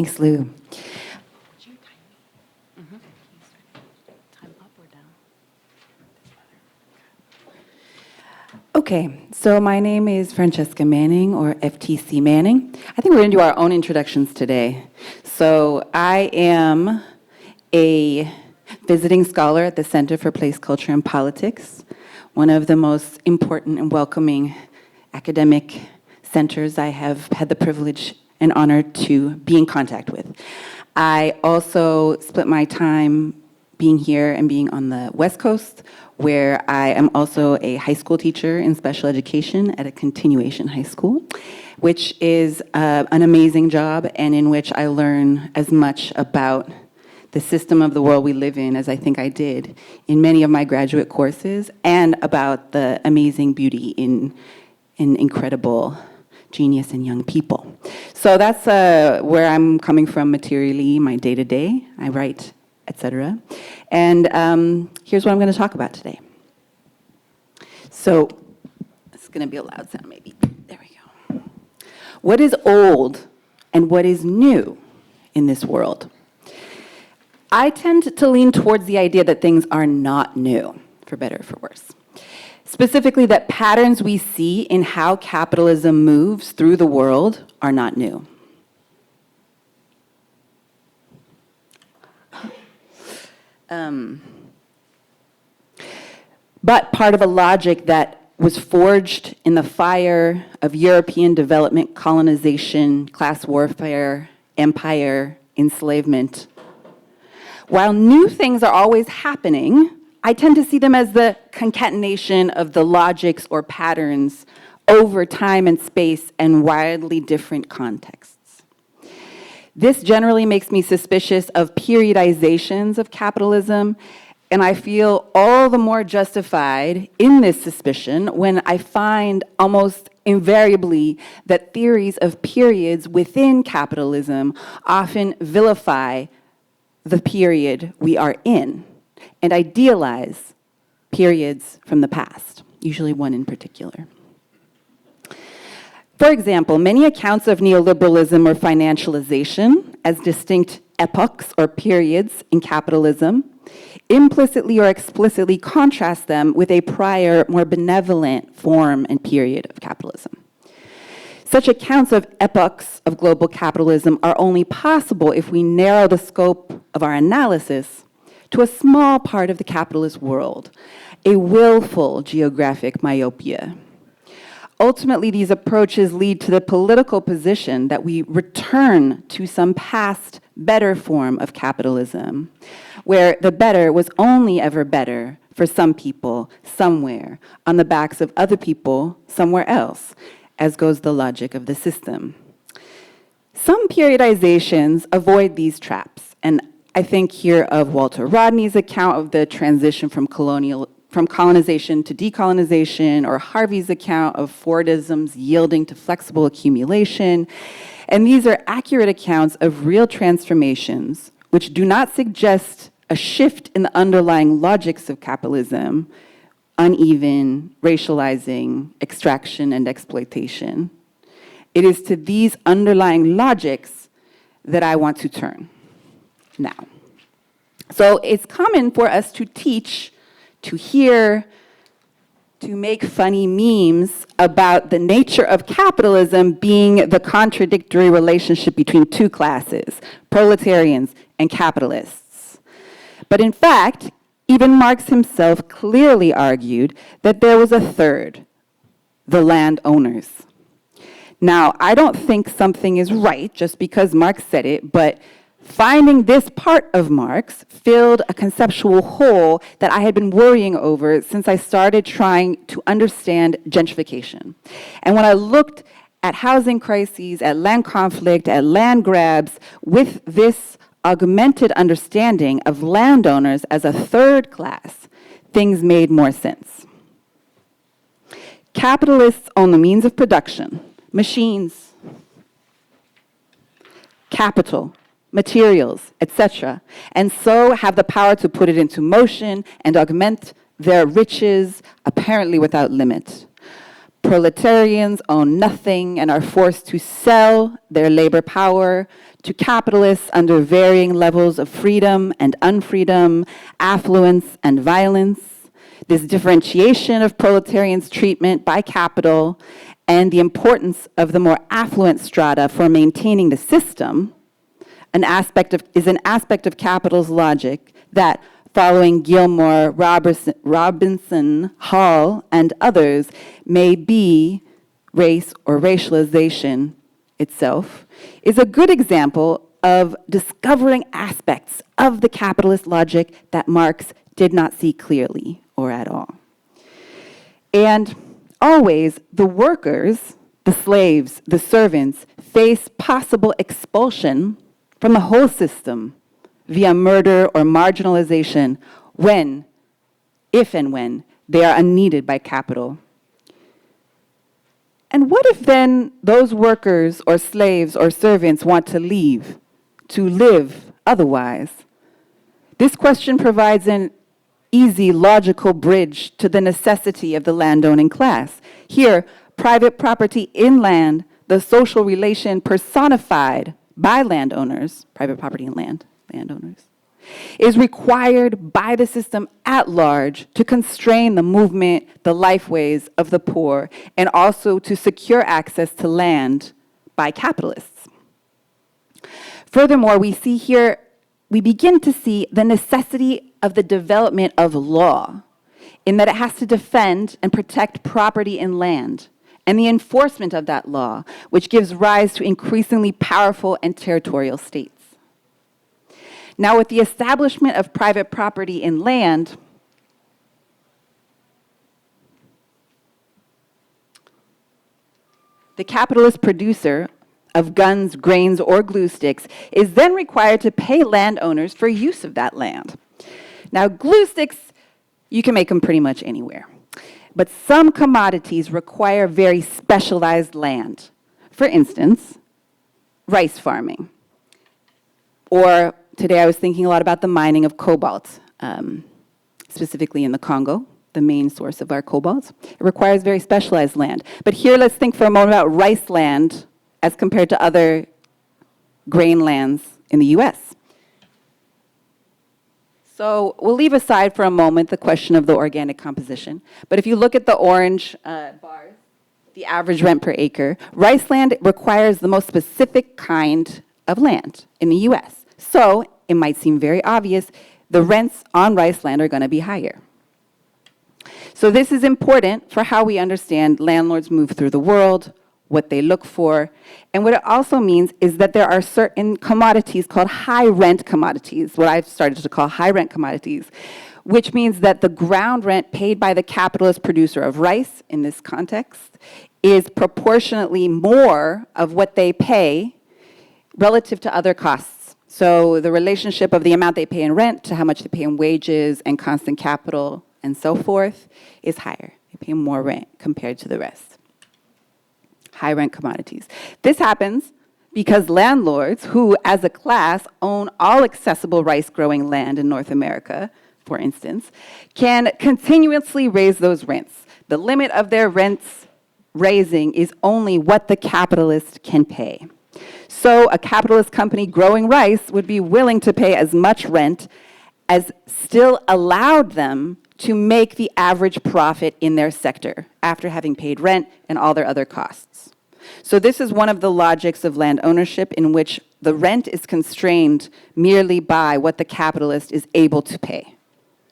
Thanks, Lou. Okay, so my name is Francesca Manning, or FTC Manning. I think we're going to do our own introductions today. So I am a visiting scholar at the Center for Place, Culture, and Politics, one of the most important and welcoming academic centers I have had the privilege and honor to be in contact with. I also split my time being here and being on the West Coast, where I am also a high school teacher in special education at a continuation high school, which is an amazing job and in which I learn as much about the system of the world we live in as I think I did in many of my graduate courses, and about the amazing beauty in incredible genius in young people. So that's where I'm coming from materially, my day-to-day. I write, etc. And here's what I'm going to talk about today. So it's going to be a loud sound, maybe. There we go. What is old and what is new in this world? I tend to lean towards the idea that things are not new, for better or for worse. Specifically, that patterns we see in how capitalism moves through the world are not new. But part of a logic that was forged in the fire of European development, colonization, class warfare, empire, enslavement. While new things are always happening, I tend to see them as the concatenation of the logics or patterns over time and space and wildly different contexts. This generally makes me suspicious of periodizations of capitalism, and I feel all the more justified in this suspicion when I find almost invariably that theories of periods within capitalism often vilify the period we are in and idealize periods from the past, usually one in particular. For example, many accounts of neoliberalism or financialization as distinct epochs or periods in capitalism implicitly or explicitly contrast them with a prior, more benevolent form and period of capitalism. Such accounts of epochs of global capitalism are only possible if we narrow the scope of our analysis to a small part of the capitalist world, a willful geographic myopia. Ultimately, these approaches lead to the political position that we return to some past, better form of capitalism, where the better was only ever better for some people somewhere on the backs of other people somewhere else, as goes the logic of the system. Some periodizations avoid these traps, and I think here of Walter Rodney's account of the transition from colonization to decolonization, or Harvey's account of Fordism's yielding to flexible accumulation. And these are accurate accounts of real transformations, which do not suggest a shift in the underlying logics of capitalism, uneven, racializing, extraction, and exploitation. It is to these underlying logics that I want to turn now. So it's common for us to teach, to hear, to make funny memes about the nature of capitalism being the contradictory relationship between two classes, proletarians and capitalists. But in fact, even Marx himself clearly argued that there was a third, the landowners. Now, I don't think something is right just because Marx said it, but finding this part of Marx filled a conceptual hole that I had been worrying over since I started trying to understand gentrification. And when I looked at housing crises, at land conflict, at land grabs, with this augmented understanding of landowners as a third class, things made more sense. Capitalists own the means of production, machines, capital, materials, etc., and so have the power to put it into motion and augment their riches apparently without limit. Proletarians own nothing and are forced to sell their labor power to capitalists under varying levels of freedom and unfreedom, affluence and violence, this differentiation of proletarians' treatment by capital, and the importance of the more affluent strata for maintaining the system is an aspect of capital's logic that, following Gilmore, Robinson, Hall, and others, may be race or racialization itself, is a good example of discovering aspects of the capitalist logic that Marx did not see clearly or at all. And always, the workers, the slaves, the servants, face possible expulsion from the whole system via murder or marginalization when, if and when, they are unneeded by capital. And what if then those workers or slaves or servants want to leave, to live otherwise? This question provides an easy, logical bridge to the necessity of the landowning class. Here, private property in land, the social relation personified by landowners, private property in land, landowners, is required by the system at large to constrain the movement, the lifeways of the poor, and also to secure access to land by capitalists. Furthermore, we begin to see the necessity of the development of law, in that it has to defend and protect property in land, and the enforcement of that law, which gives rise to increasingly powerful and territorial states. Now, with the establishment of private property in land, the capitalist producer of guns, grains, or glue sticks is then required to pay landowners for use of that land. Now, glue sticks, you can make them pretty much anywhere. But some commodities require very specialized land. For instance, rice farming. Or today I was thinking a lot about the mining of cobalt, specifically in the Congo, the main source of our cobalt. It requires very specialized land. But here let's think for a moment about rice land as compared to other grain lands in the US. So we'll leave aside for a moment the question of the organic composition. But if you look at the orange bars, the average rent per acre, rice land requires the most specific kind of land in the US. So it might seem very obvious, the rents on rice land are going to be higher. So this is important for how we understand landlords move through the world, what they look for. And what it also means is that there are certain commodities called high rent commodities, what I've started to call high rent commodities, which means that the ground rent paid by the capitalist producer of rice in this context is proportionately more of what they pay relative to other costs. So the relationship of the amount they pay in rent to how much they pay in wages and constant capital and so forth is higher. They pay more rent compared to the rest. High rent commodities. This happens because landlords, who as a class own all accessible rice growing land in North America, for instance, can continuously raise those rents. The limit of their rents raising is only what the capitalist can pay. So a capitalist company growing rice would be willing to pay as much rent as still allowed them to make the average profit in their sector after having paid rent and all their other costs. So this is one of the logics of land ownership in which the rent is constrained merely by what the capitalist is able to pay.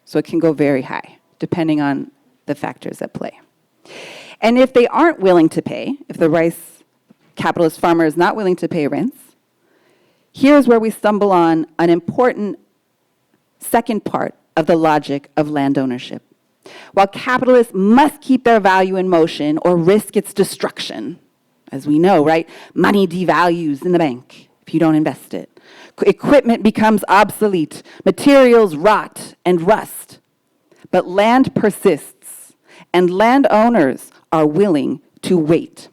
So it can go very high, depending on the factors at play. And if they aren't willing to pay, if the rice capitalist farmer is not willing to pay rents, here's where we stumble on an important second part of the logic of land ownership. While capitalists must keep their value in motion or risk its destruction, as we know, right? Money devalues in the bank if you don't invest it. Equipment becomes obsolete. Materials rot and rust. But land persists, and landowners are willing to wait.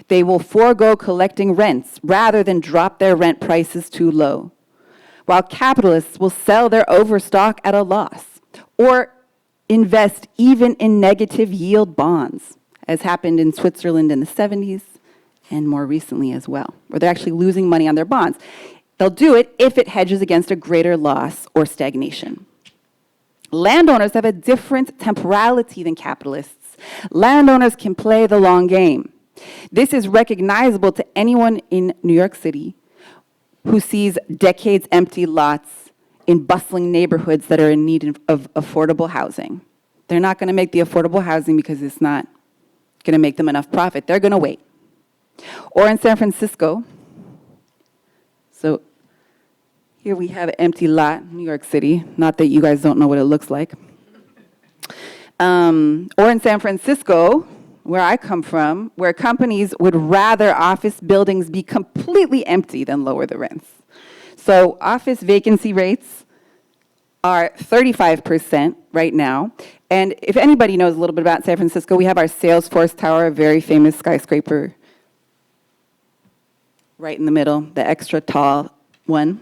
They will forego collecting rents rather than drop their rent prices too low, while capitalists will sell their overstock at a loss or invest even in negative yield bonds, as happened in Switzerland in the 70s and more recently as well, where they're actually losing money on their bonds. They'll do it if it hedges against a greater loss or stagnation. Landowners have a different temporality than capitalists. Landowners can play the long game. This is recognizable to anyone in New York City who sees decades empty lots in bustling neighborhoods that are in need of affordable housing. They're not going to make the affordable housing because it's not going to make them enough profit. They're going to wait. Or in San Francisco, so here we have an empty lot, New York City. Not that you guys don't know what it looks like. Or in San Francisco, where I come from, where companies would rather office buildings be completely empty than lower the rents. So office vacancy rates are 35% right now. And if anybody knows a little bit about San Francisco, we have our Salesforce Tower, a very famous skyscraper right in the middle, the extra tall one.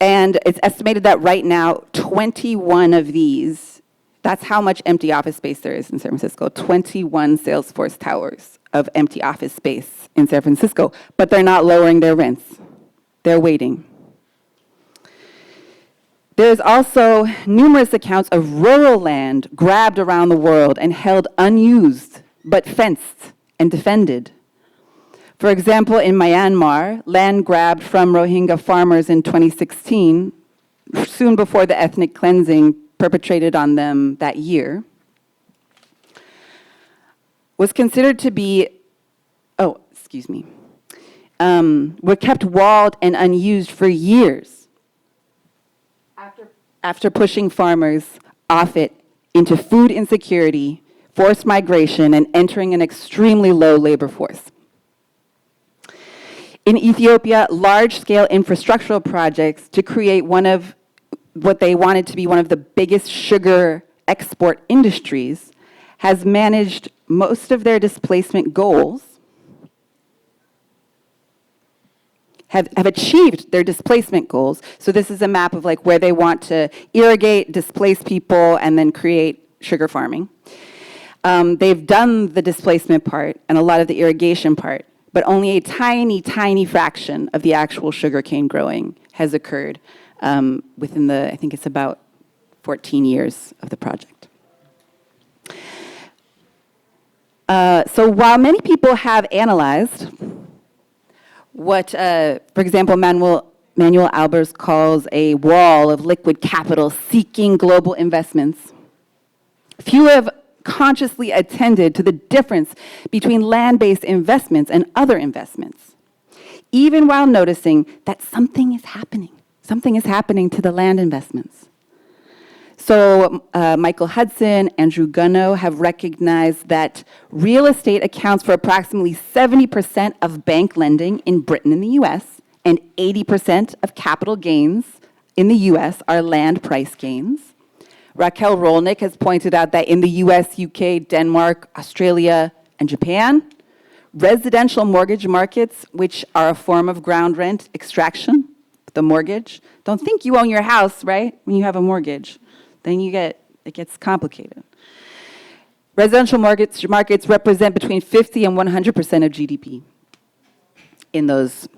And it's estimated that right now, 21 of these, that's how much empty office space there is in San Francisco, 21 Salesforce towers of empty office space in San Francisco. But they're not lowering their rents. They're waiting. There's also numerous accounts of rural land grabbed around the world and held unused, but fenced and defended. For example, in Myanmar, land grabbed from Rohingya farmers in 2016, soon before the ethnic cleansing perpetrated on them that year, was considered to be, were kept walled and unused for years after pushing farmers off it into food insecurity, forced migration, and entering an extremely low labor force. In Ethiopia, large-scale infrastructural projects to create one of what they wanted to be one of the biggest sugar export industries has managed most of their displacement goals, have achieved their displacement goals. So this is a map of like where they want to irrigate, displace people, and then create sugar farming. They've done the displacement part and a lot of the irrigation part, but only a tiny, tiny fraction of the actual sugarcane growing has occurred within I think it's about 14 years of the project. So while many people have analyzed what, for example, Manuel Albers calls a wall of liquid capital seeking global investments, few have consciously attended to the difference between land-based investments and other investments, even while noticing that something is happening. Something is happening to the land investments. So Michael Hudson, Andrew Gunno have recognized that real estate accounts for approximately 70% of bank lending in Britain and the US, and 80% of capital gains in the US are land price gains. Raquel Rolnick has pointed out that in the US, UK, Denmark, Australia, and Japan, residential mortgage markets, which are a form of ground rent extraction, the mortgage. Don't think you own your house, right, when you have a mortgage. Then it gets complicated. Residential mortgage markets represent between 50 and 100% of GDP in those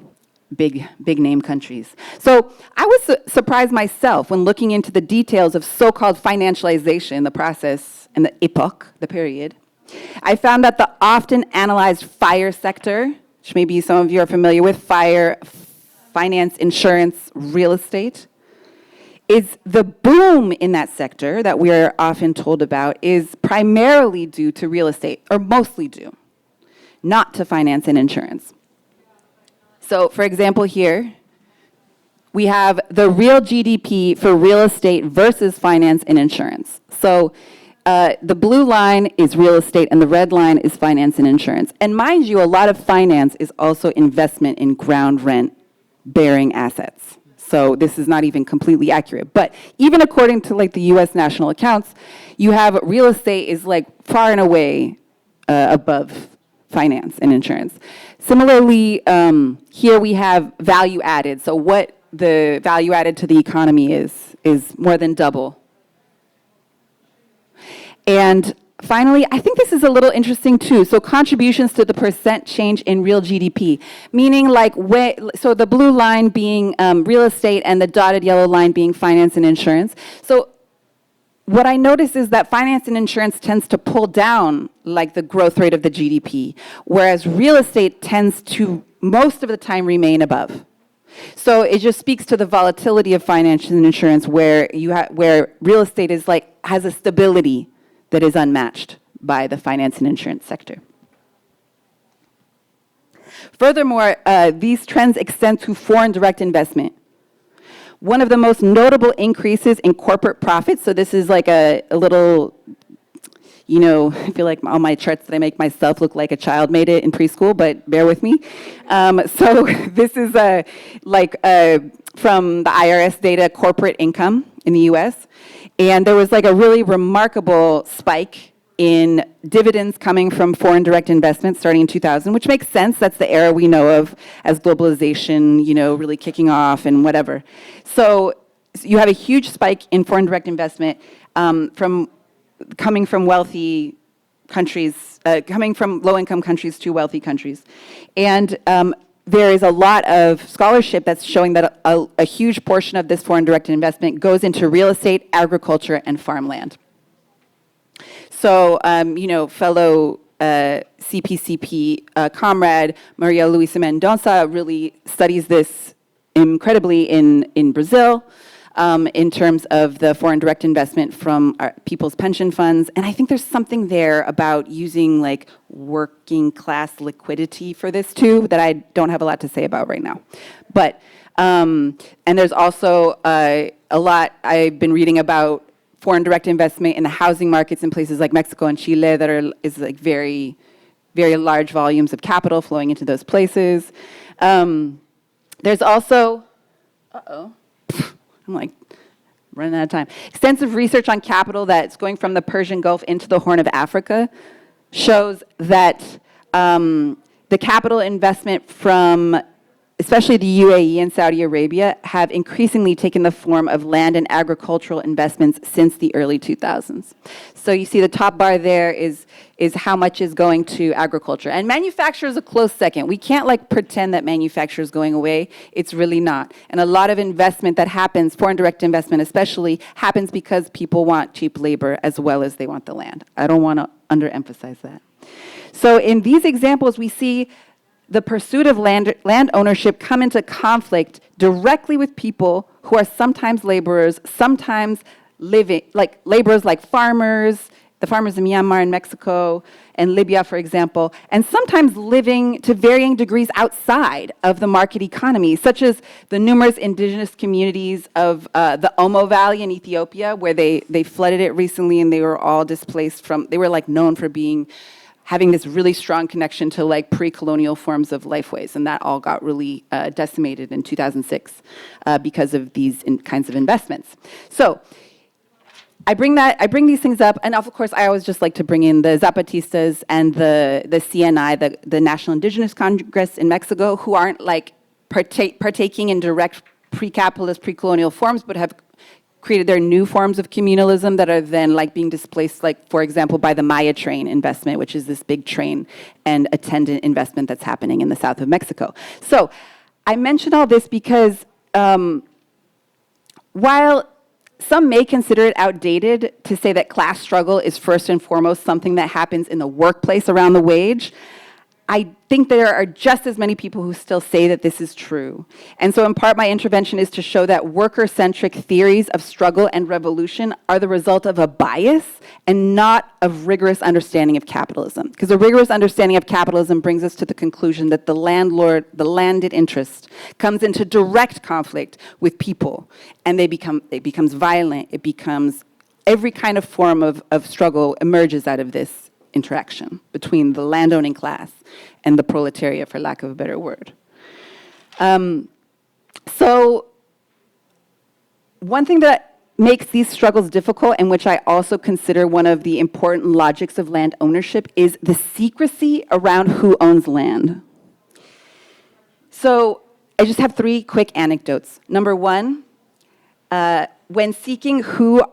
big name countries. So I was surprised myself when looking into the details of so-called financialization, the process, and the epoch, the period. I found that the often analyzed FIRE sector, which maybe some of you are familiar with, FIRE, finance, insurance, real estate, is the boom in that sector that we are often told about is primarily due to real estate, or mostly due, not to finance and insurance. So, for example, here, we have the real GDP for real estate versus finance and insurance. So, the blue line is real estate, and the red line is finance and insurance. And mind you, a lot of finance is also investment in ground rent-bearing assets. So this is not even completely accurate. But even according to like the US national accounts, you have real estate is like far and away above finance and insurance. Similarly, here we have value added. So what the value added to the economy is more than double. And Finally, I think this is a little interesting too. So contributions to the percent change in real GDP, meaning like, so the blue line being real estate and the dotted yellow line being finance and insurance. So what I notice is that finance and insurance tends to pull down like the growth rate of the GDP, whereas real estate tends to most of the time remain above. So it just speaks to the volatility of finance and insurance, where where real estate is like has a stability that is unmatched by the finance and insurance sector. Furthermore, these trends extend to foreign direct investment. One of the most notable increases in corporate profits, so this is like a little, you know, I feel like all my charts that I make myself look like a child made it in preschool, but bear with me. So this is from the IRS data, corporate income in the US. And there was like a really remarkable spike in dividends coming from foreign direct investment starting in 2000, which makes sense. That's the era we know of as globalization, you know, really kicking off and whatever. So you have a huge spike in foreign direct investment coming from wealthy countries, coming from low-income countries to wealthy countries. And there is a lot of scholarship that's showing that a huge portion of this foreign direct investment goes into real estate, agriculture, and farmland. So, you know, fellow CPCP comrade Maria Luisa Mendonça really studies this incredibly in Brazil. In terms of the foreign direct investment from people's pension funds. And I think there's something there about using like working class liquidity for this too that I don't have a lot to say about right now. But, and there's also a lot I've been reading about foreign direct investment in the housing markets in places like Mexico and Chile that is like very, very large volumes of capital flowing into those places. There's also, I'm like running out of time. Extensive research on capital that's going from the Persian Gulf into the Horn of Africa shows that the capital investment from especially the UAE and Saudi Arabia have increasingly taken the form of land and agricultural investments since the early 2000s. So you see the top bar there is how much is going to agriculture. And manufacture is a close second. We can't like pretend that manufacture is going away. It's really not. And a lot of investment that happens, foreign direct investment especially, happens because people want cheap labor as well as they want the land. I don't want to underemphasize that. So in these examples, we see the pursuit of land ownership come into conflict directly with people who are sometimes laborers, sometimes living, like laborers like farmers, the farmers in Myanmar and Mexico and Libya, for example, and sometimes living to varying degrees outside of the market economy, such as the numerous indigenous communities of the Omo Valley in Ethiopia, where they flooded it recently and they were all displaced from, they were like known for having this really strong connection to like pre-colonial forms of lifeways, and that all got really decimated in 2006 because of these kinds of investments. So I bring these things up, and of course I always just like to bring in the Zapatistas and the CNI, the National Indigenous Congress in Mexico, who aren't like partaking in direct pre-capitalist, pre-colonial forms, but have created their new forms of communalism that are then like being displaced, like for example, by the Maya train investment, which is this big train and attendant investment that's happening in the south of Mexico. So I mention all this because while some may consider it outdated to say that class struggle is first and foremost something that happens in the workplace around the wage, I think there are just as many people who still say that this is true. And so in part, my intervention is to show that worker-centric theories of struggle and revolution are the result of a bias and not of rigorous understanding of capitalism. Because a rigorous understanding of capitalism brings us to the conclusion that the landlord, the landed interest, comes into direct conflict with people. And it becomes violent, it becomes, every kind of form of struggle emerges out of this interaction between the landowning class and the proletariat, for lack of a better word. So one thing that makes these struggles difficult, and which I also consider one of the important logics of land ownership, is the secrecy around who owns land. So I just have 3 quick anecdotes. Number 1, when seeking who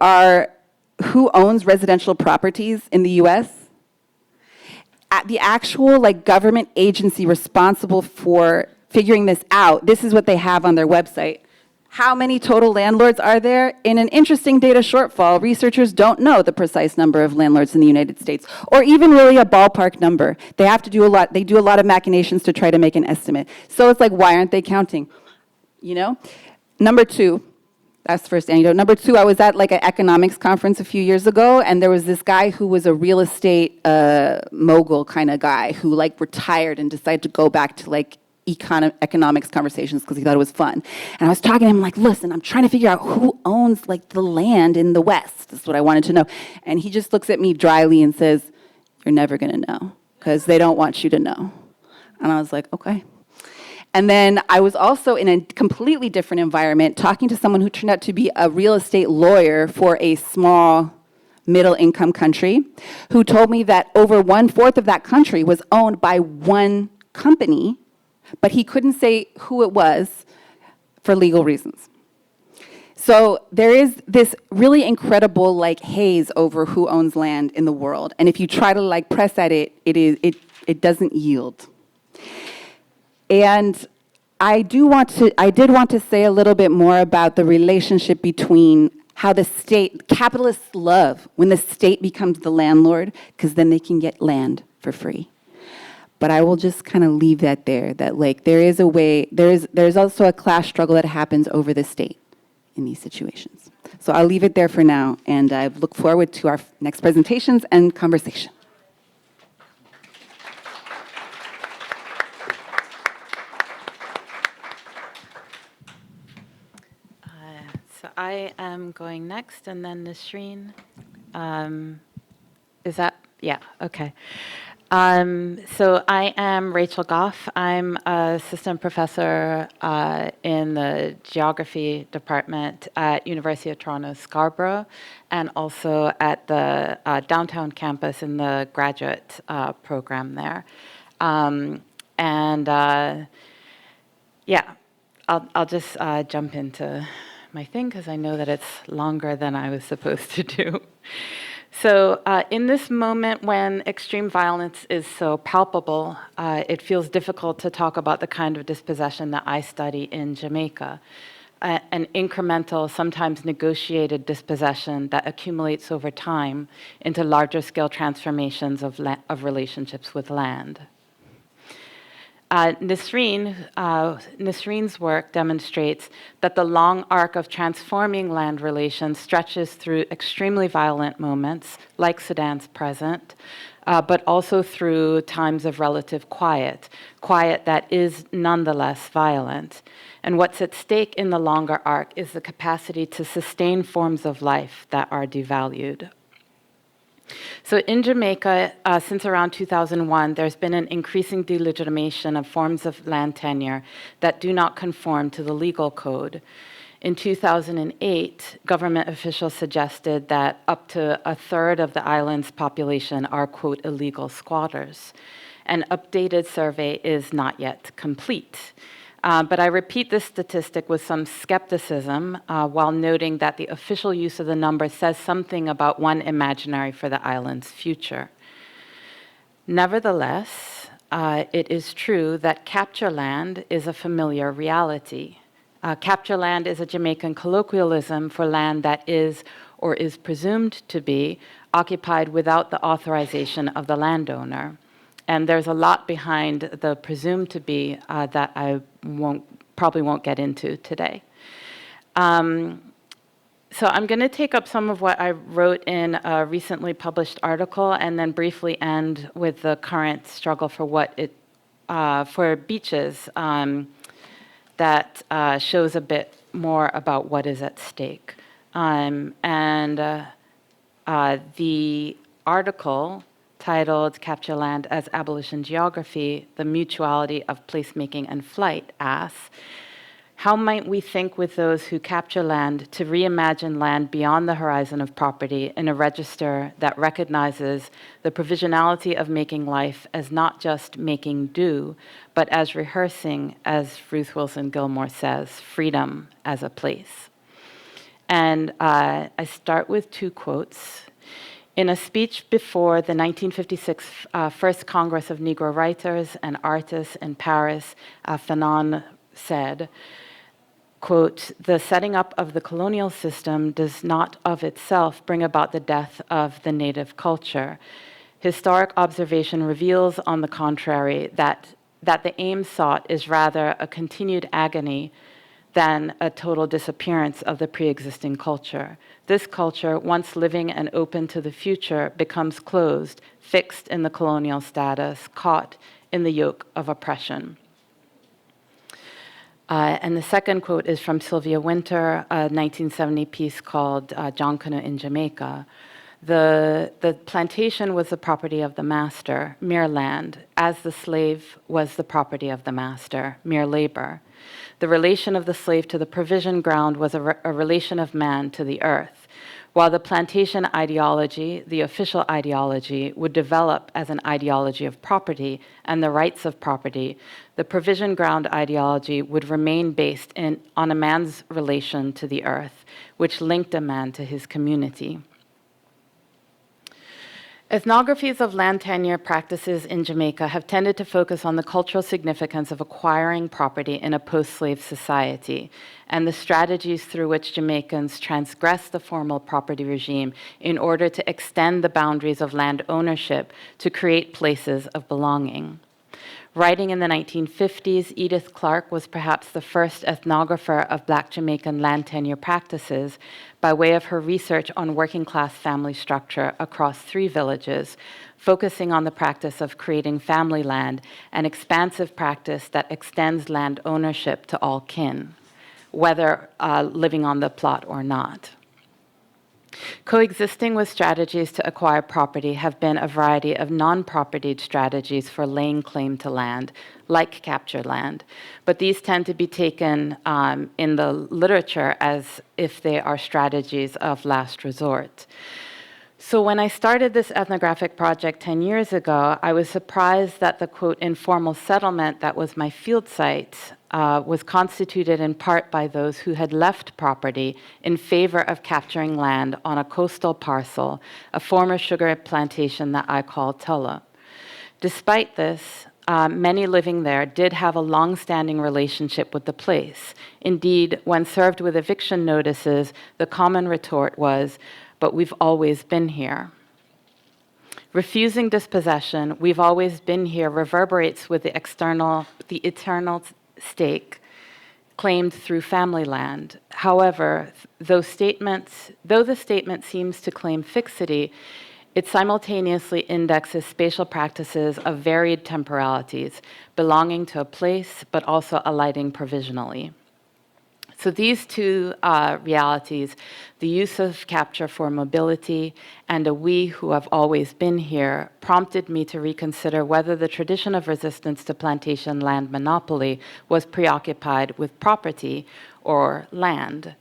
who owns residential properties in the US? At the actual government agency responsible for figuring this out, this is what they have on their website. How many total landlords are there? In an interesting data shortfall, researchers don't know the precise number of landlords in the United States, or even really a ballpark number. They have to do a lot, they do a lot of machinations to try to make an estimate. So it's like, why aren't they counting? Number two, that's the first anecdote. Number two, I was at an economics conference a few years ago, and there was this guy who was a real estate mogul kind of guy who retired and decided to go back to economics conversations because he thought it was fun. And I was talking to him listen, I'm trying to figure out who owns the land in the West. That's what I wanted to know. And he just looks at me dryly and says, you're never going to know because they don't want you to know. And I was like, okay. And then I was also in a completely different environment talking to someone who turned out to be a real estate lawyer for a small middle-income country who told me that over 1/4 of that country was owned by one company, but he couldn't say who it was for legal reasons. So there is this really incredible haze over who owns land in the world. And if you try to press at it, it doesn't yield. And I did want to say a little bit more about the relationship between how the state, capitalists love when the state becomes the landlord, because then they can get land for free. But I will just kind of leave that there, that there is a way, there's also a class struggle that happens over the state in these situations. So I'll leave it there for now, and I look forward to our next presentations and conversation. So I am going next, and then Nasreen. Is that? Yeah, okay. So I am Rachel Goff. I'm assistant professor in the geography department at University of Toronto Scarborough, and also at the downtown campus in the graduate program there. Yeah, I'll just jump into my thing because I know that it's longer than I was supposed to do. So in this moment when extreme violence is so palpable, it feels difficult to talk about the kind of dispossession that I study in Jamaica, an incremental, sometimes negotiated dispossession that accumulates over time into larger scale transformations of relationships with land. Nasreen's work demonstrates that the long arc of transforming land relations stretches through extremely violent moments, like Sudan's present, but also through times of relative quiet that is nonetheless violent. And what's at stake in the longer arc is the capacity to sustain forms of life that are devalued. So in Jamaica, since around 2001, there's been an increasing delegitimation of forms of land tenure that do not conform to the legal code. In 2008, government officials suggested that up to a third of the island's population are, quote, illegal squatters. An updated survey is not yet complete. But I repeat this statistic with some skepticism while noting that the official use of the number says something about one imaginary for the island's future. Nevertheless, it is true that capture land is a familiar reality. Capture land is a Jamaican colloquialism for land that is or is presumed to be occupied without the authorization of the landowner. And there's a lot behind the presumed to be that I probably won't get into today. So I'm going to take up some of what I wrote in a recently published article, and then briefly end with the current struggle for for beaches that shows a bit more about what is at stake. The article titled Capture Land as Abolition Geography, the Mutuality of Placemaking and Flight, asks, how might we think with those who capture land to reimagine land beyond the horizon of property in a register that recognizes the provisionality of making life as not just making do, but as rehearsing, as Ruth Wilson Gilmore says, freedom as a place? And I start with two quotes. In a speech before the 1956 First Congress of Negro Writers and Artists in Paris, Fanon said, quote, "The setting up of the colonial system does not of itself bring about the death of the native culture. Historic observation reveals, on the contrary, that the aim sought is rather a continued agony than a total disappearance of the pre-existing culture. This culture, once living and open to the future, becomes closed, fixed in the colonial status, caught in the yoke of oppression." And the second quote is from Sylvia Wynter, a 1970 piece called John Canoe in Jamaica. The plantation was the property of the master, mere land, as the slave was the property of the master, mere labor. The relation of the slave to the provision ground was a relation of man to the earth. While the plantation ideology, the official ideology, would develop as an ideology of property and the rights of property, the provision ground ideology would remain based on a man's relation to the earth, which linked a man to his community. Ethnographies of land tenure practices in Jamaica have tended to focus on the cultural significance of acquiring property in a post-slave society and the strategies through which Jamaicans transgress the formal property regime in order to extend the boundaries of land ownership to create places of belonging. Writing in the 1950s, Edith Clark was perhaps the first ethnographer of Black Jamaican land tenure practices by way of her research on working-class family structure across 3 villages, focusing on the practice of creating family land, an expansive practice that extends land ownership to all kin, whether living on the plot or not. Coexisting with strategies to acquire property have been a variety of non-propertied strategies for laying claim to land, like captured land, but these tend to be taken in the literature as if they are strategies of last resort. So when I started this ethnographic project 10 years ago, I was surprised that the, quote, informal settlement that was my field site was constituted in part by those who had left property in favor of capturing land on a coastal parcel, a former sugar plantation that I call Tulla. Despite this, many living there did have a long-standing relationship with the place. Indeed, when served with eviction notices, the common retort was, "But we've always been here." Refusing dispossession, "We've always been here," reverberates with the eternal stake claimed through family land. However, though the statement seems to claim fixity, it simultaneously indexes spatial practices of varied temporalities, belonging to a place, but also alighting provisionally. So these two realities, the use of capture for mobility and a "we who have always been here," prompted me to reconsider whether the tradition of resistance to plantation land monopoly was preoccupied with property or land.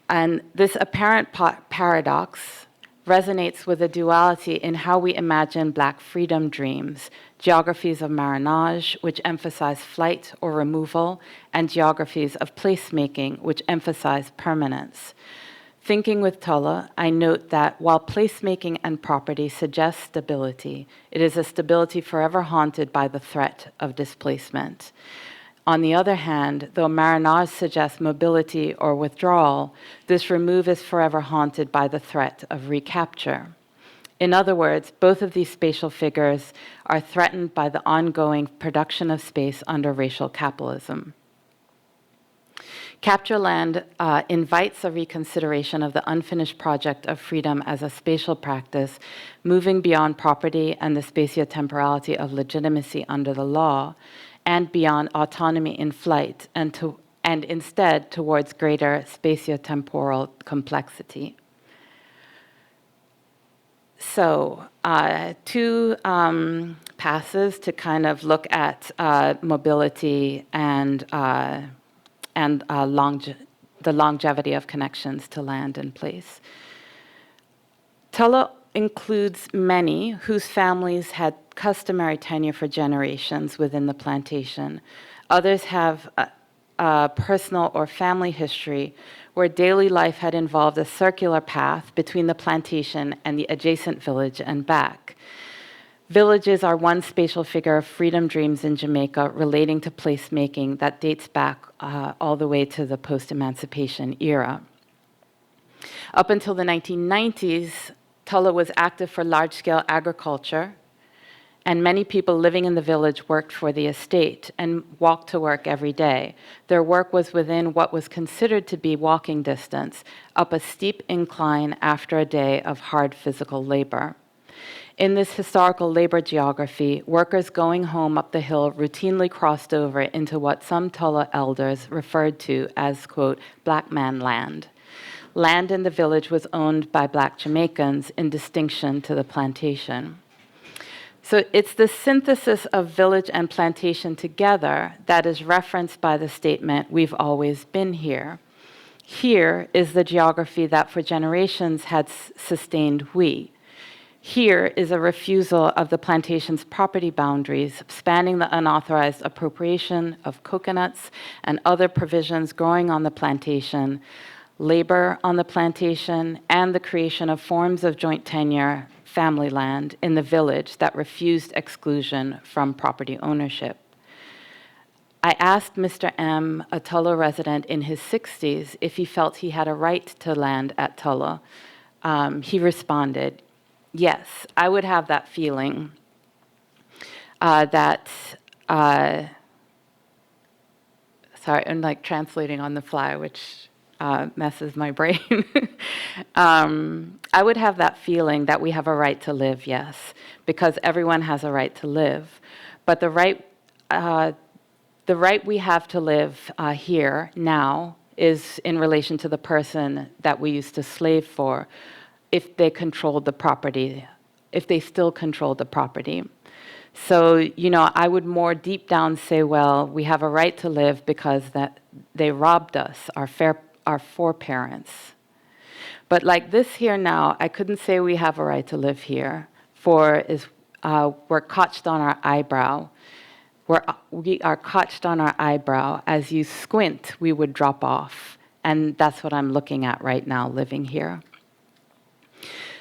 And this apparent paradox resonates with a duality in how we imagine Black freedom dreams, geographies of marronage, which emphasize flight or removal, and geographies of placemaking, which emphasize permanence. Thinking with Tulla, I note that while placemaking and property suggest stability, it is a stability forever haunted by the threat of displacement. On the other hand, though marronage suggests mobility or withdrawal, this remove is forever haunted by the threat of recapture. In other words, both of these spatial figures are threatened by the ongoing production of space under racial capitalism. Capture land invites a reconsideration of the unfinished project of freedom as a spatial practice, moving beyond property and the spatiotemporality of legitimacy under the law, and beyond autonomy in flight, and instead towards greater spatiotemporal complexity. So, 2 passes to kind of look at mobility and the longevity of connections to land and place. Tulla includes many whose families had customary tenure for generations within the plantation. Others have personal or family history where daily life had involved a circular path between the plantation and the adjacent village and back. Villages are one spatial figure of freedom dreams in Jamaica relating to placemaking that dates back all the way to the post-emancipation era. Up until the 1990s, Tulla was active for large-scale agriculture, and many people living in the village worked for the estate and walked to work every day. Their work was within what was considered to be walking distance, up a steep incline after a day of hard physical labor. In this historical labor geography, workers going home up the hill routinely crossed over into what some Tulla elders referred to as, quote, black man land. Land in the village was owned by Black Jamaicans in distinction to the plantation. So it's the synthesis of village and plantation together that is referenced by the statement, "We've always been here." Here is the geography that for generations had sustained we. Here is a refusal of the plantation's property boundaries, spanning the unauthorized appropriation of coconuts and other provisions growing on the plantation, labor on the plantation, and the creation of forms of joint tenure family land in the village that refused exclusion from property ownership. I asked Mr. M., a Tulla resident in his 60s, if he felt he had a right to land at Tulla. He responded, yes, I would have that feeling sorry, I'm like translating on the fly, which messes my brain. I would have that feeling that we have a right to live, yes, because everyone has a right to live. But the right we have to live here now is in relation to the person that we used to slave for, if they controlled the property, if they still controlled the property. So, you know, I would more deep down say, well, we have a right to live because that they robbed us, our foreparents. But like this here now, I couldn't say we have a right to live here, for we're cotched on our eyebrow. We are cotched on our eyebrow. As you squint, we would drop off. And that's what I'm looking at right now, living here.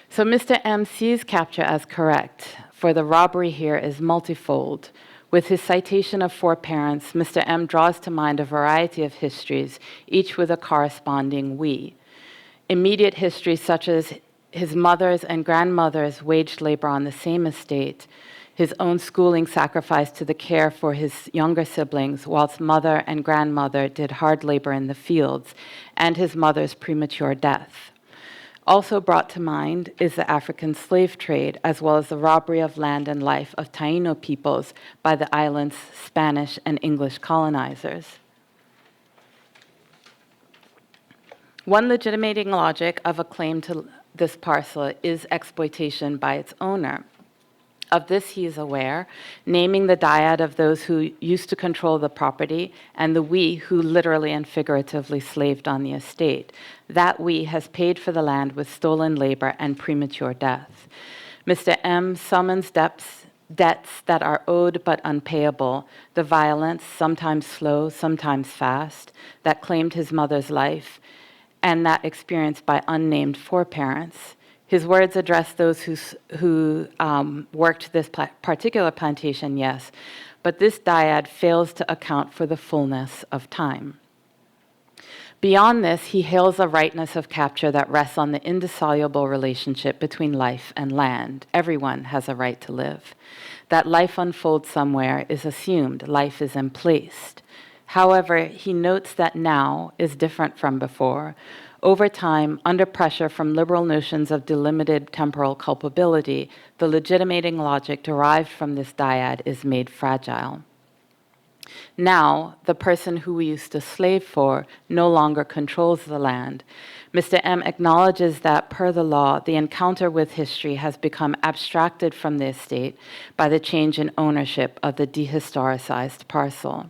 So Mr. M sees capture as correct, for the robbery here is multifold. With his citation of foreparents, Mr. M draws to mind a variety of histories, each with a corresponding we. Immediate history such as his mother's and grandmother's waged labor on the same estate, his own schooling sacrificed to the care for his younger siblings, whilst mother and grandmother did hard labor in the fields, and his mother's premature death. Also brought to mind is the African slave trade, as well as the robbery of land and life of Taino peoples by the island's Spanish and English colonizers. One legitimating logic of a claim to this parcel is exploitation by its owner. Of this he is aware, naming the dyad of those who used to control the property and the we who literally and figuratively slaved on the estate. That we has paid for the land with stolen labor and premature death. Mr. M summons debts that are owed but unpayable, the violence, sometimes slow, sometimes fast, that claimed his mother's life, and that experienced by unnamed foreparents. His words address those who worked this particular plantation, yes, but this dyad fails to account for the fullness of time. Beyond this, he hails a rightness of capture that rests on the indissoluble relationship between life and land. Everyone has a right to live. That life unfolds somewhere is assumed, life is emplaced. However, he notes that now is different from before. Over time, under pressure from liberal notions of delimited temporal culpability, the legitimating logic derived from this dyad is made fragile. Now, the person who we used to slave for no longer controls the land. Mr. M acknowledges that, per the law, the encounter with history has become abstracted from the estate by the change in ownership of the dehistoricized parcel.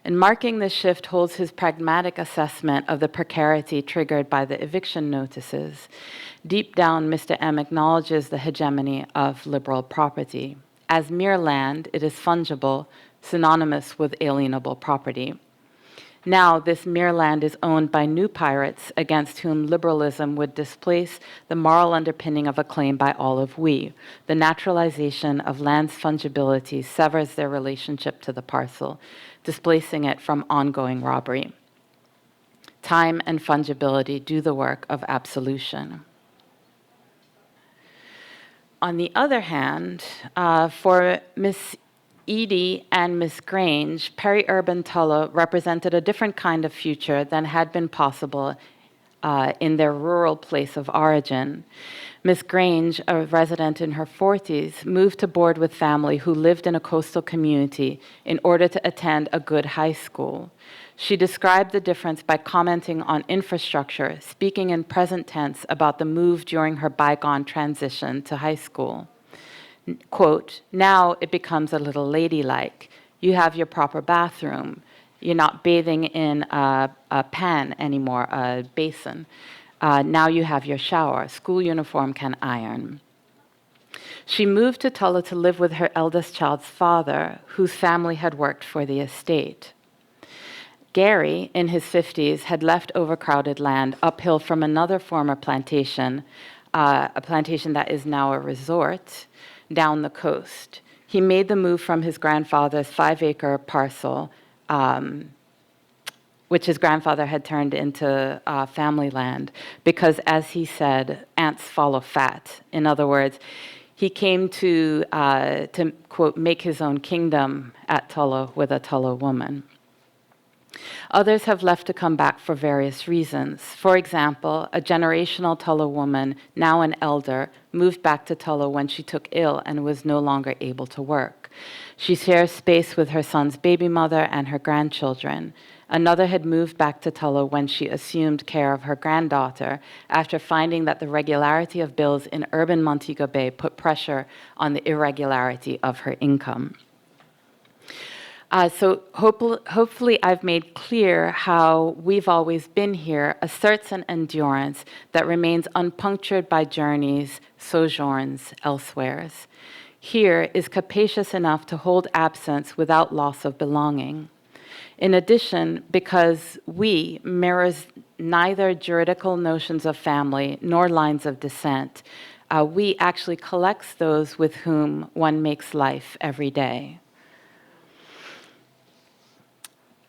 And marking this shift holds his pragmatic assessment of the precarity triggered by the eviction notices. Deep down, Mr. M acknowledges the hegemony of liberal property. As mere land, it is fungible, synonymous with alienable property. Now, this mere land is owned by new pirates against whom liberalism would displace the moral underpinning of a claim by all of we. The naturalization of land's fungibility severs their relationship to the parcel, displacing it from ongoing robbery. Time and fungibility do the work of absolution. On the other hand, for Miss Eadie and Miss Grange, peri-urban Tulla represented a different kind of future than had been possible in their rural place of origin. Miss Grange, a resident in her 40s, moved to board with family who lived in a coastal community in order to attend a good high school. She described the difference by commenting on infrastructure, speaking in present tense about the move during her bygone transition to high school. Quote, now it becomes a little ladylike. You have your proper bathroom. You're not bathing in a pan anymore, a basin. Now you have your shower. School uniform can iron. She moved to Tulla to live with her eldest child's father, whose family had worked for the estate. Gary, in his 50s, had left overcrowded land uphill from another former plantation, a plantation that is now a resort, down the coast. He made the move from his grandfather's 5-acre parcel, which his grandfather had turned into family land, because, as he said, ants follow fat. In other words, he came to quote, make his own kingdom at Tulla with a Tulla woman. Others have left to come back for various reasons. For example, a generational Tulla woman, now an elder, moved back to Tulla when she took ill and was no longer able to work. She shares space with her son's baby mother and her grandchildren. Another had moved back to Tulla when she assumed care of her granddaughter after finding that the regularity of bills in urban Montego Bay put pressure on the irregularity of her income. So hopefully I've made clear how we've always been here asserts an endurance that remains unpunctured by journeys, sojourns, elsewheres. Here is capacious enough to hold absence without loss of belonging. In addition, because we mirrors neither juridical notions of family nor lines of descent, we actually collects those with whom one makes life every day.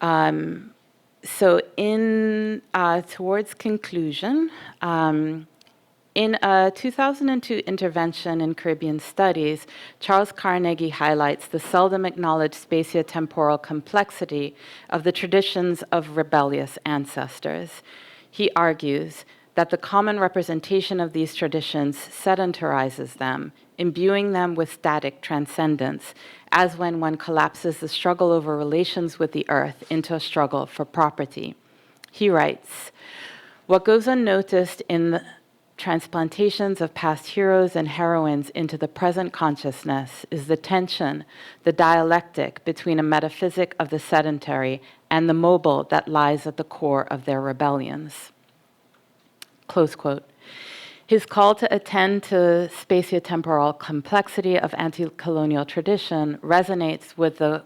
So towards conclusion, in a 2002 intervention in Caribbean Studies, Charles Carnegie highlights the seldom acknowledged spatiotemporal complexity of the traditions of rebellious ancestors. He argues that the common representation of these traditions sedentarizes them, imbuing them with static transcendence, as when one collapses the struggle over relations with the earth into a struggle for property. He writes, what goes unnoticed in the transplantations of past heroes and heroines into the present consciousness is the tension, the dialectic between a metaphysic of the sedentary and the mobile that lies at the core of their rebellions. Close quote. His call to attend to spatiotemporal complexity of anti-colonial tradition resonates with the,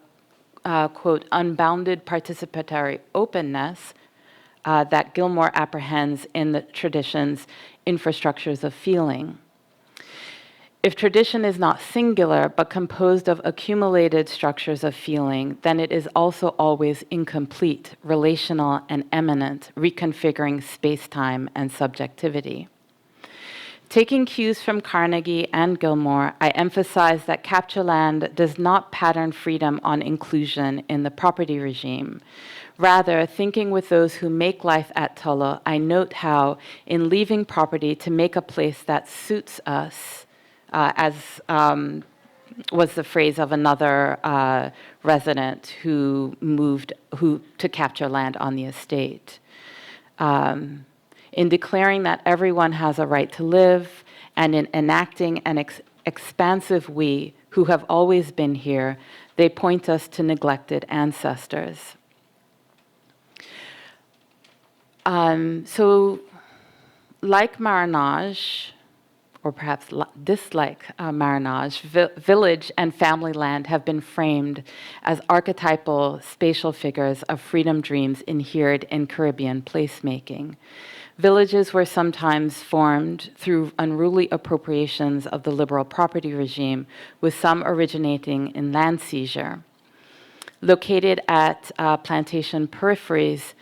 quote, unbounded participatory openness that Gilmore apprehends in the tradition's infrastructures of feeling. If tradition is not singular, but composed of accumulated structures of feeling, then it is also always incomplete, relational, and eminent, reconfiguring space-time and subjectivity. Taking cues from Carnegie and Gilmore, I emphasize that Capture Land does not pattern freedom on inclusion in the property regime. Rather, thinking with those who make life at Tulla, I note how, in leaving property to make a place that suits us, as was the phrase of another resident who moved to capture land on the estate. In declaring that everyone has a right to live, and in enacting an expansive we who have always been here, they point us to neglected ancestors. So, like Marinage, or perhaps dislike marronage, village and family land have been framed as archetypal spatial figures of freedom dreams inhered in Caribbean placemaking. Villages were sometimes formed through unruly appropriations of the liberal property regime, with some originating in land seizure. Located at plantation peripheries,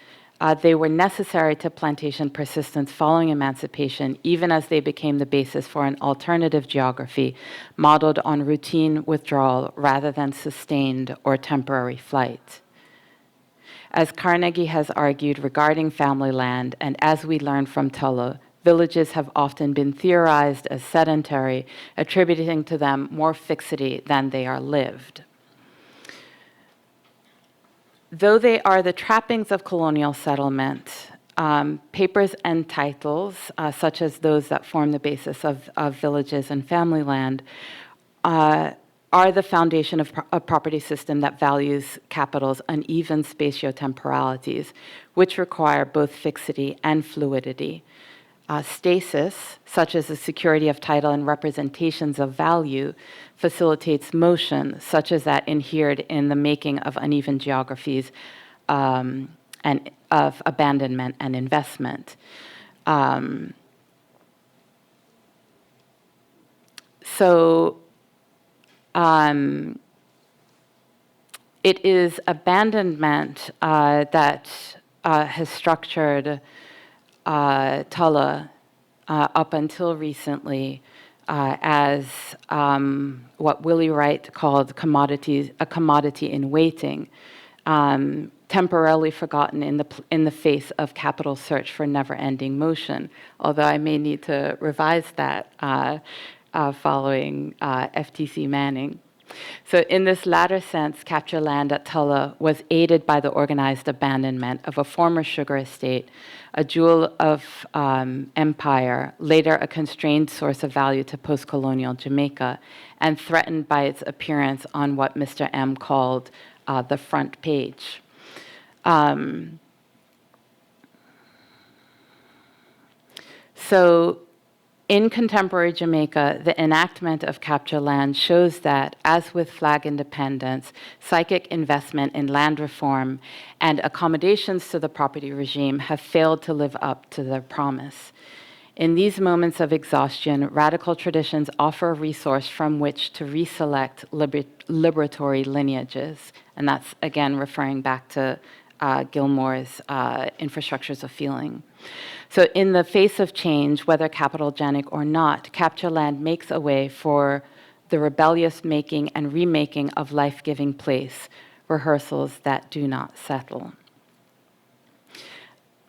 they were necessary to plantation persistence following emancipation, even as they became the basis for an alternative geography modeled on routine withdrawal rather than sustained or temporary flight. As Carnegie has argued regarding family land, and as we learned from Tulloh, villages have often been theorized as sedentary, attributing to them more fixity than they are lived. Though they are the trappings of colonial settlement, papers and titles, such as those that form the basis of villages and family land, are the foundation of a property system that values capital's uneven spatiotemporalities, which require both fixity and fluidity. Stasis, such as the security of title and representations of value, facilitates motion, such as that inhered in the making of uneven geographies and of abandonment and investment. It is abandonment that has structured Tulloh up until recently as what Willie Wright called a commodity in waiting, temporarily forgotten in the face of capital search for never-ending motion, although I may need to revise that following FTC Manning. So in this latter sense, capture land at Tulloh was aided by the organized abandonment of a former sugar estate, a jewel of empire, later a constrained source of value to post-colonial Jamaica, and threatened by its appearance on what Mr. M called the front page. So in contemporary Jamaica, the enactment of capture land shows that, as with flag independence, psychic investment in land reform and accommodations to the property regime have failed to live up to their promise. In these moments of exhaustion, radical traditions offer a resource from which to reselect liberatory lineages. And that's, again, referring back to Gilmore's Infrastructures of Feeling. So in the face of change, whether capitalogenic or not, capture land makes a way for the rebellious making and remaking of life-giving place, rehearsals that do not settle.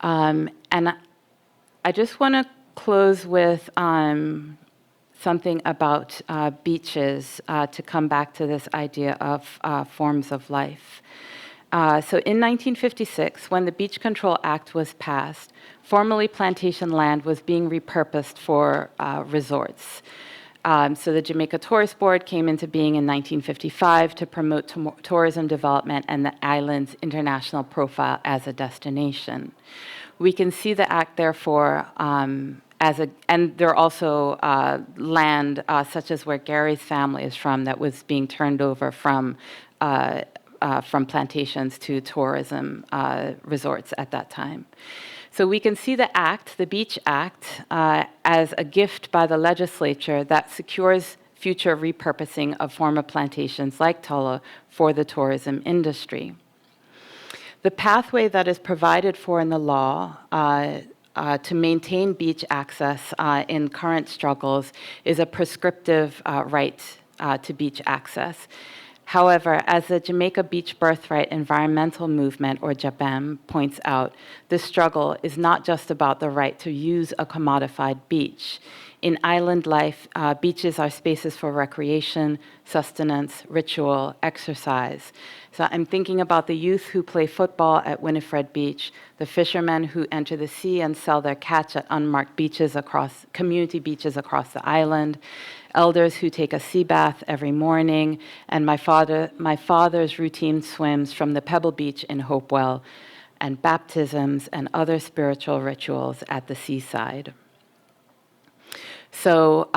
And I just want to close with something about beaches to come back to this idea of forms of life. So in 1956, when the Beach Control Act was passed, formerly plantation land was being repurposed for resorts. So the Jamaica Tourist Board came into being in 1955 to promote tourism development and the island's international profile as a destination. We can see the act, therefore, and there are also land, such as where Gary's family is from, that was being turned over from plantations to tourism resorts at that time. So we can see the act, the Beach Act, as a gift by the legislature that secures future repurposing of former plantations like Tulloh for the tourism industry. The pathway that is provided for in the law to maintain beach access in current struggles is a prescriptive right to beach access. However, as the Jamaica Beach Birthright Environmental Movement, or JABEM, points out, this struggle is not just about the right to use a commodified beach. In island life, beaches are spaces for recreation, sustenance, ritual, exercise. So I'm thinking about the youth who play football at Winifred Beach, the fishermen who enter the sea and sell their catch at unmarked beaches community beaches across the island, elders who take a sea bath every morning, and my father's routine swims from the Pebble Beach in Hopewell, and baptisms and other spiritual rituals at the seaside. So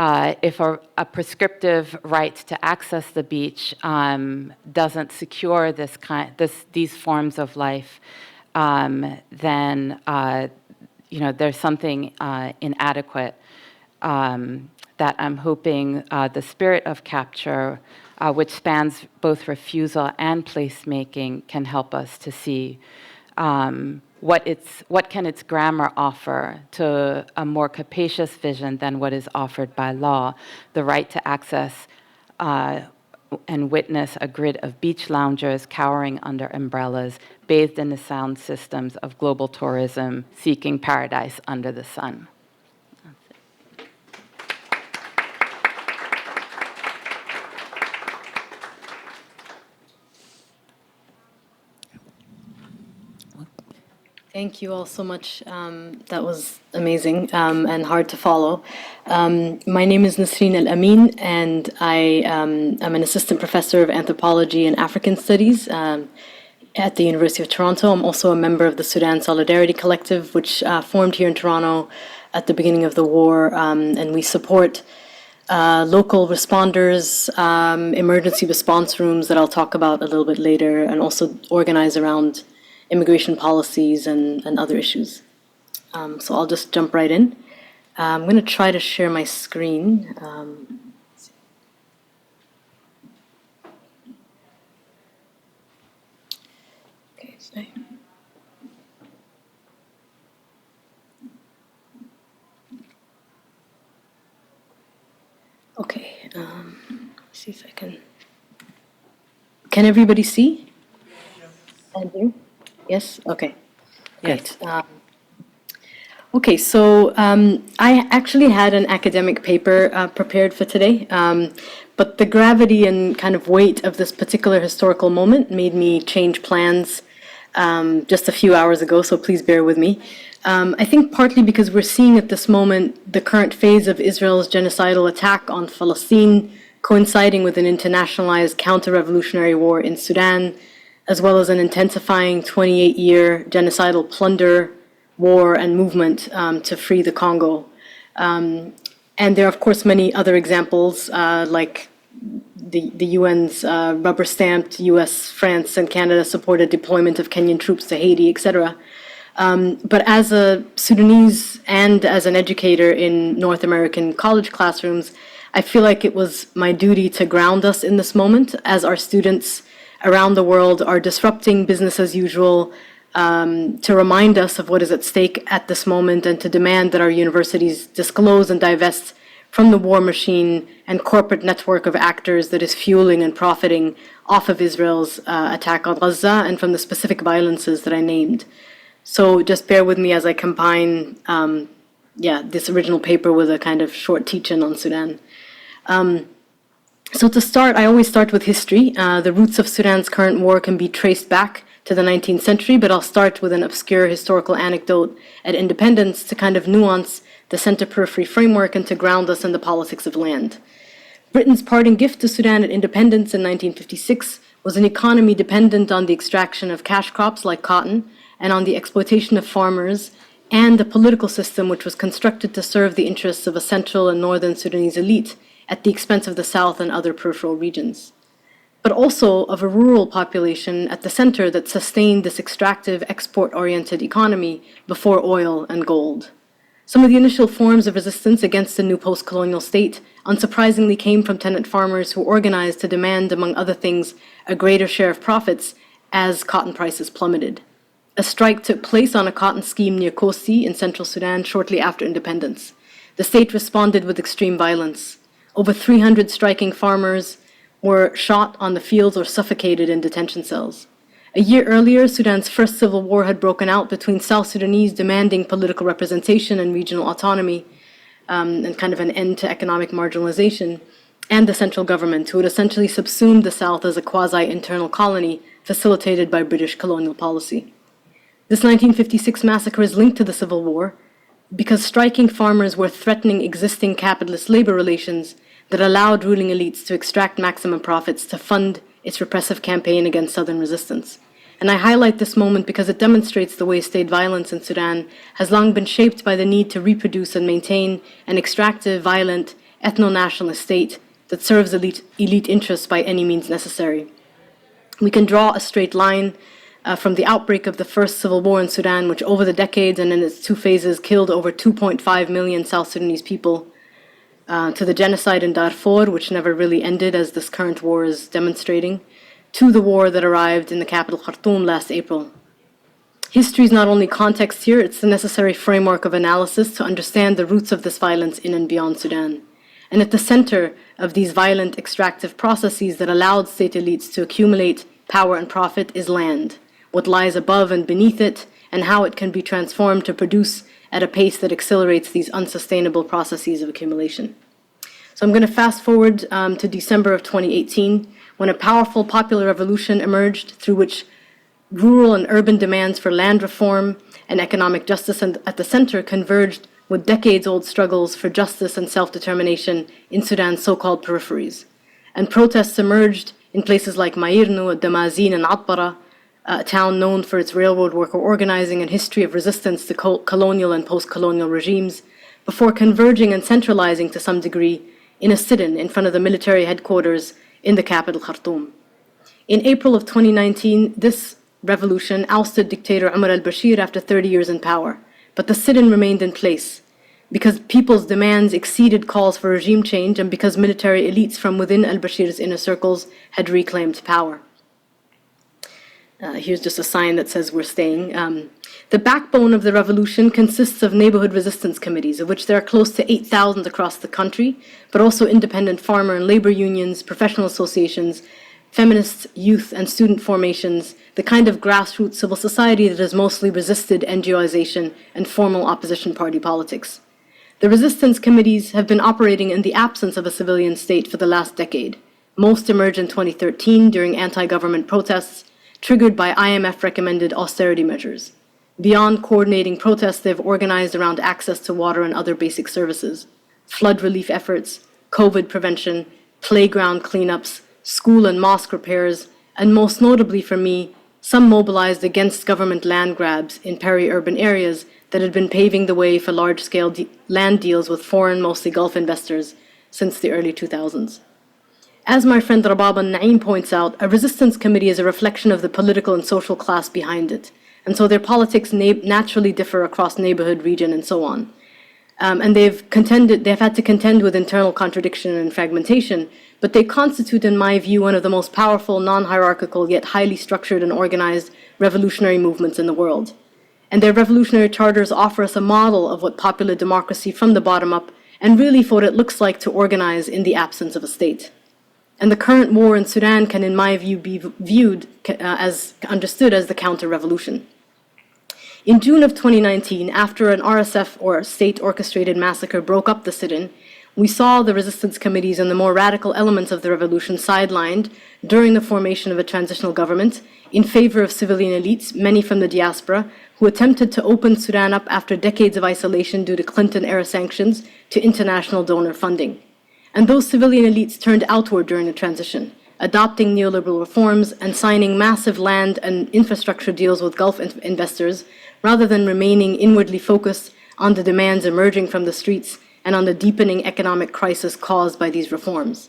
if a prescriptive right to access the beach doesn't secure these forms of life, then there's something inadequate that I'm hoping the spirit of capture, which spans both refusal and placemaking, can help us to see. What can its grammar offer to a more capacious vision than what is offered by law? The right to access and witness a grid of beach loungers cowering under umbrellas, bathed in the sound systems of global tourism, seeking paradise under the sun. Thank you all so much. That was amazing and hard to follow. My name is Nasreen Al-Amin, and I am an assistant professor of anthropology and African studies at the University of Toronto. I'm also a member of the Sudan Solidarity Collective, which formed here in Toronto at the beginning of the war, and we support local responders, emergency response rooms that I'll talk about a little bit later, and also organize around immigration policies and other issues. So I'll just jump right in. I'm going to try to share my screen. Okay, sorry. Okay, see if I can. Can everybody see? And hear? Yes? Okay. Great. Okay, so I actually had an academic paper prepared for today, but the gravity and kind of weight of this particular historical moment made me change plans just a few hours ago, so please bear with me. I think partly because we're seeing at this moment the current phase of Israel's genocidal attack on Palestine coinciding with an internationalized counter-revolutionary war in Sudan, as well as an intensifying 28-year genocidal plunder, war, and movement to free the Congo. And there are, of course, many other examples, like the UN's rubber-stamped US, France, and Canada-supported deployment of Kenyan troops to Haiti, etc. But as a Sudanese and as an educator in North American college classrooms, I feel like it was my duty to ground us in this moment as our students around the world are disrupting business as usual, to remind us of what is at stake at this moment and to demand that our universities disclose and divest from the war machine and corporate network of actors that is fueling and profiting off of Israel's attack on Gaza and from the specific violences that I named. So just bear with me as I combine this original paper with a kind of short teach-in on Sudan. So to start, I always start with history. The roots of Sudan's current war can be traced back to the 19th century, but I'll start with an obscure historical anecdote at independence to kind of nuance the center-periphery framework and to ground us in the politics of land. Britain's parting gift to Sudan at independence in 1956 was an economy dependent on the extraction of cash crops like cotton and on the exploitation of farmers, and a political system which was constructed to serve the interests of a central and northern Sudanese elite at the expense of the south and other peripheral regions, but also of a rural population at the center that sustained this extractive, export-oriented economy before oil and gold. Some of the initial forms of resistance against the new post-colonial state unsurprisingly came from tenant farmers who organized to demand, among other things, a greater share of profits as cotton prices plummeted. A strike took place on a cotton scheme near Kosi in central Sudan shortly after independence. The state responded with extreme violence. Over 300 striking farmers were shot on the fields or suffocated in detention cells. A year earlier, Sudan's first civil war had broken out between South Sudanese demanding political representation and regional autonomy, and kind of an end to economic marginalization, and the central government, who had essentially subsumed the South as a quasi-internal colony facilitated by British colonial policy. This 1956 massacre is linked to the Civil War because striking farmers were threatening existing capitalist labor relations that allowed ruling elites to extract maximum profits to fund its repressive campaign against Southern resistance. And I highlight this moment because it demonstrates the way state violence in Sudan has long been shaped by the need to reproduce and maintain an extractive, violent, ethno-nationalist state that serves elite interests by any means necessary. We can draw a straight line from the outbreak of the first civil war in Sudan, which over the decades and in its two phases killed over 2.5 million South Sudanese people, to the genocide in Darfur, which never really ended, as this current war is demonstrating, to the war that arrived in the capital Khartoum last April. History is not only context here, it's the necessary framework of analysis to understand the roots of this violence in and beyond Sudan. And at the center of these violent extractive processes that allowed state elites to accumulate power and profit is land, what lies above and beneath it, and how it can be transformed to produce at a pace that accelerates these unsustainable processes of accumulation. So I'm going to fast forward to December of 2018, when a powerful popular revolution emerged through which rural and urban demands for land reform and economic justice at the center converged with decades-old struggles for justice and self-determination in Sudan's so-called peripheries. And protests emerged in places like Mairnu, Damazin, and Atbara, a town known for its railroad worker organizing and history of resistance to colonial and post-colonial regimes, before converging and centralizing to some degree in a sit-in in front of the military headquarters in the capital Khartoum. In April of 2019, this revolution ousted dictator Omar al-Bashir after 30 years in power, but the sit-in remained in place because people's demands exceeded calls for regime change and because military elites from within al-Bashir's inner circles had reclaimed power. Here's just a sign that says we're staying. The backbone of the revolution consists of neighborhood resistance committees, of which there are close to 8,000 across the country, but also independent farmer and labor unions, professional associations, feminist, youth, and student formations, the kind of grassroots civil society that has mostly resisted NGOization and formal opposition party politics. The resistance committees have been operating in the absence of a civilian state for the last decade. Most emerged in 2013 during anti-government protests, triggered by IMF-recommended austerity measures. Beyond coordinating protests, they've organized around access to water and other basic services, flood relief efforts, COVID prevention, playground cleanups, school and mosque repairs, and most notably for me, some mobilized against government land grabs in peri-urban areas that had been paving the way for large-scale land deals with foreign, mostly Gulf investors since the early 2000s. As my friend Rabab al-Naim points out, a resistance committee is a reflection of the political and social class behind it. And so their politics naturally differ across neighborhood, region, and so on. And they've had to contend with internal contradiction and fragmentation, but they constitute, in my view, one of the most powerful, non-hierarchical, yet highly structured and organized revolutionary movements in the world. And their revolutionary charters offer us a model of what popular democracy from the bottom up, and really for what it looks like to organize in the absence of a state. And the current war in Sudan can, in my view, be understood as the counter-revolution. In June of 2019, after an RSF or state-orchestrated massacre broke up the sit-in, we saw the resistance committees and the more radical elements of the revolution sidelined during the formation of a transitional government in favor of civilian elites, many from the diaspora, who attempted to open Sudan up after decades of isolation due to Clinton-era sanctions to international donor funding. And those civilian elites turned outward during the transition, adopting neoliberal reforms and signing massive land and infrastructure deals with Gulf investors, rather than remaining inwardly focused on the demands emerging from the streets and on the deepening economic crisis caused by these reforms.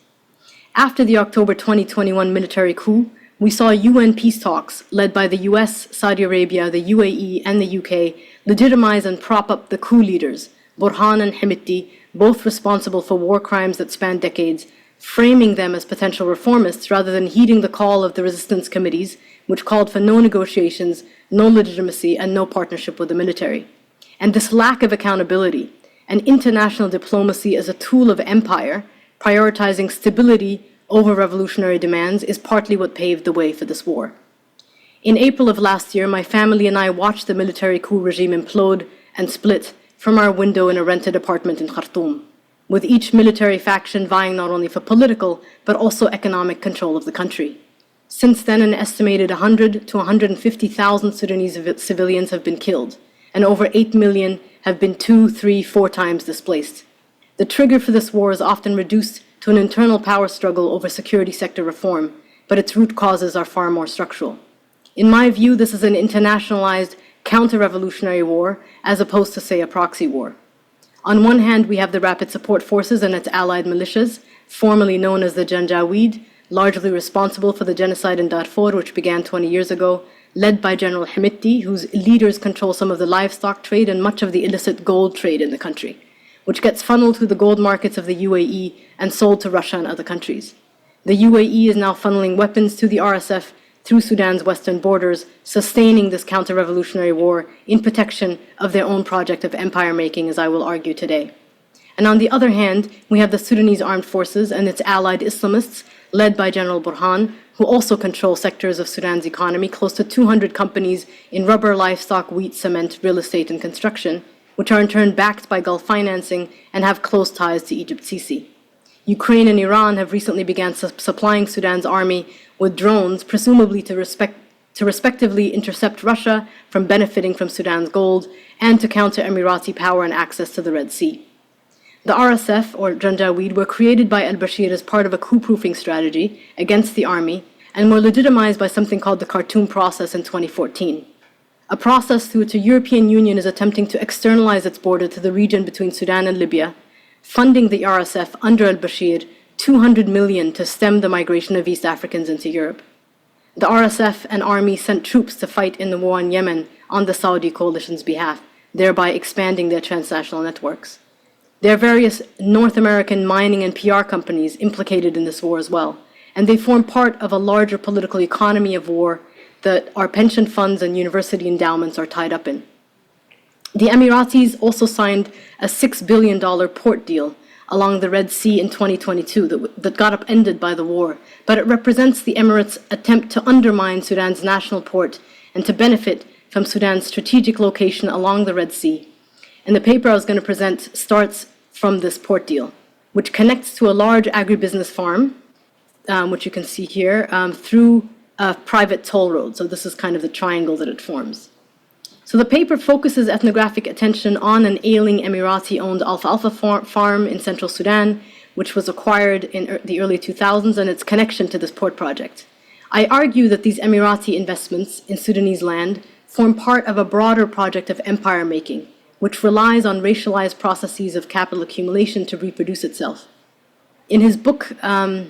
After the October 2021 military coup, we saw UN peace talks led by the US, Saudi Arabia, the UAE, and the UK legitimize and prop up the coup leaders, Burhan and Hemeti, both responsible for war crimes that span decades, framing them as potential reformists rather than heeding the call of the resistance committees, which called for no negotiations, no legitimacy, and no partnership with the military. And this lack of accountability and international diplomacy as a tool of empire, prioritizing stability over revolutionary demands, is partly what paved the way for this war. In April of last year, my family and I watched the military coup regime implode and split from our window in a rented apartment in Khartoum, with each military faction vying not only for political, but also economic control of the country. Since then, an estimated 100 to 150,000 Sudanese civilians have been killed, and over 8 million have been 2, 3, 4 times displaced. The trigger for this war is often reduced to an internal power struggle over security sector reform, but its root causes are far more structural. In my view, this is an internationalized counter-revolutionary war as opposed to, say, a proxy war. On one hand, we have the Rapid Support Forces and its allied militias, formerly known as the Janjaweed, largely responsible for the genocide in Darfur, which began 20 years ago, led by General Hemedti, whose leaders control some of the livestock trade and much of the illicit gold trade in the country, which gets funneled through the gold markets of the UAE and sold to Russia and other countries. The UAE is now funneling weapons to the RSF through Sudan's western borders, sustaining this counter-revolutionary war in protection of their own project of empire-making, as I will argue today. And on the other hand, we have the Sudanese armed forces and its allied Islamists, led by General Burhan, who also control sectors of Sudan's economy, close to 200 companies in rubber, livestock, wheat, cement, real estate, and construction, which are in turn backed by Gulf financing and have close ties to Egypt's Sisi. Ukraine and Iran have recently begun supplying Sudan's army with drones, presumably to respectively intercept Russia from benefiting from Sudan's gold and to counter Emirati power and access to the Red Sea. The RSF, or Janjaweed, were created by al-Bashir as part of a coup-proofing strategy against the army and were legitimized by something called the Khartoum Process in 2014, a process through which the European Union is attempting to externalize its border to the region between Sudan and Libya, funding the RSF under al-Bashir $200 million to stem the migration of East Africans into Europe. The RSF and army sent troops to fight in the war in Yemen on the Saudi coalition's behalf, thereby expanding their transnational networks. There are various North American mining and PR companies implicated in this war as well, and they form part of a larger political economy of war that our pension funds and university endowments are tied up in. The Emiratis also signed a $6 billion port deal along the Red Sea in 2022 that got upended by the war, but it represents the Emirates' attempt to undermine Sudan's national port and to benefit from Sudan's strategic location along the Red Sea. And the paper I was going to present starts from this port deal, which connects to a large agribusiness farm, which you can see here, through a private toll road. So this is kind of the triangle that it forms. So the paper focuses ethnographic attention on an ailing Emirati-owned alfalfa farm in central Sudan, which was acquired in the early 2000s, and its connection to this port project. I argue that these Emirati investments in Sudanese land form part of a broader project of empire making, which relies on racialized processes of capital accumulation to reproduce itself. In his book, I'll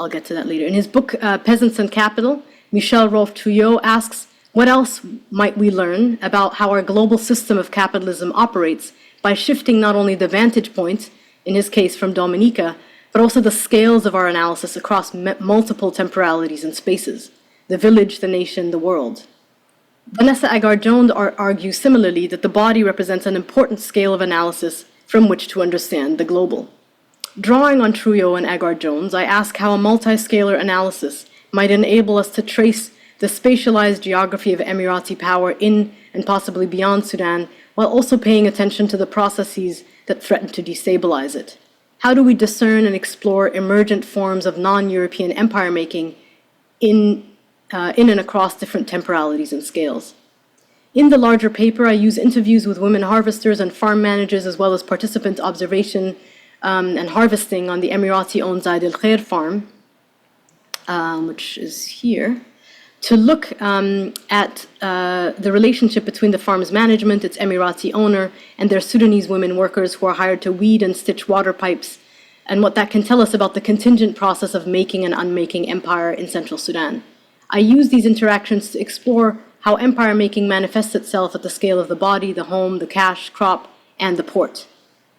get to that later. In his book, Peasants and Capital, Michel Rolfe-Trouillot asks, what else might we learn about how our global system of capitalism operates by shifting not only the vantage point, in his case from Dominica, but also the scales of our analysis across multiple temporalities and spaces, the village, the nation, the world. Vanessa Agar-Jones argues similarly that the body represents an important scale of analysis from which to understand the global. Drawing on Trouillot and Agar-Jones, I ask how a multiscalar analysis might enable us to trace the spatialized geography of Emirati power in and possibly beyond Sudan, while also paying attention to the processes that threaten to destabilize it. How do we discern and explore emergent forms of non-European empire making in and across different temporalities and scales? In the larger paper, I use interviews with women harvesters and farm managers, as well as participant observation and harvesting on the Emirati-owned Zaid al Khair farm, which is here, to look at the relationship between the farm's management, its Emirati owner, and their Sudanese women workers who are hired to weed and stitch water pipes, and what that can tell us about the contingent process of making and unmaking empire in central Sudan. I use these interactions to explore how empire making manifests itself at the scale of the body, the home, the cash crop, and the port.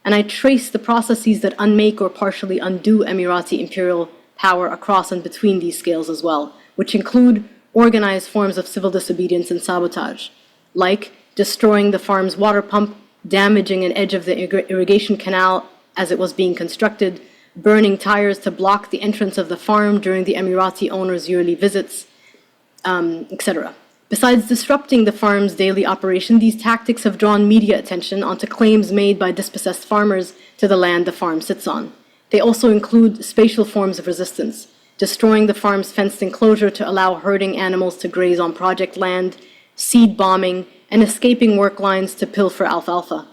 And I trace the processes that unmake or partially undo Emirati imperial power across and between these scales as well, which include organized forms of civil disobedience and sabotage, like destroying the farm's water pump, damaging an edge of the irrigation canal as it was being constructed, burning tires to block the entrance of the farm during the Emirati owner's yearly visits, etc. Besides disrupting the farm's daily operation, these tactics have drawn media attention onto claims made by dispossessed farmers to the land the farm sits on. They also include spatial forms of resistance, destroying the farm's fenced enclosure to allow herding animals to graze on project land, seed bombing, and escaping work lines to pilfer alfalfa.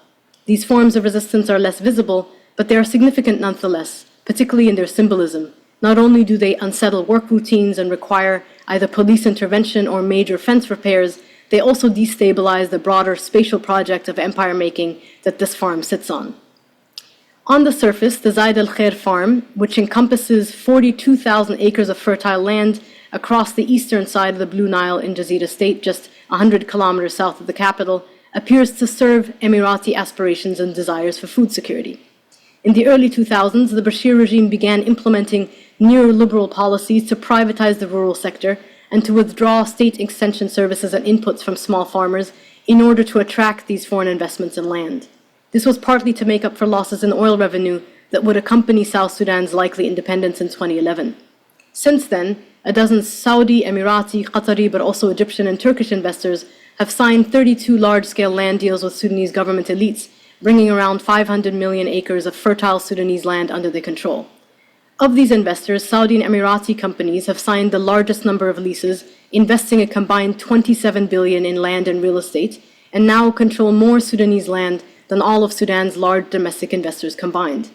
These forms of resistance are less visible, but they are significant nonetheless, particularly in their symbolism. Not only do they unsettle work routines and require either police intervention or major fence repairs, they also destabilize the broader spatial project of empire making that this farm sits on. On the surface, the Zaid Al Khair farm, which encompasses 42,000 acres of fertile land across the eastern side of the Blue Nile in Jazeera State, just 100 kilometers south of the capital, appears to serve Emirati aspirations and desires for food security. In the early 2000s, the Bashir regime began implementing neoliberal policies to privatize the rural sector and to withdraw state extension services and inputs from small farmers in order to attract these foreign investments in land. This was partly to make up for losses in oil revenue that would accompany South Sudan's likely independence in 2011. Since then, a dozen Saudi, Emirati, Qatari, but also Egyptian and Turkish investors have signed 32 large-scale land deals with Sudanese government elites, bringing around 500 million acres of fertile Sudanese land under their control. Of these investors, Saudi and Emirati companies have signed the largest number of leases, investing a combined 27 billion in land and real estate, and now control more Sudanese land than all of Sudan's large domestic investors combined.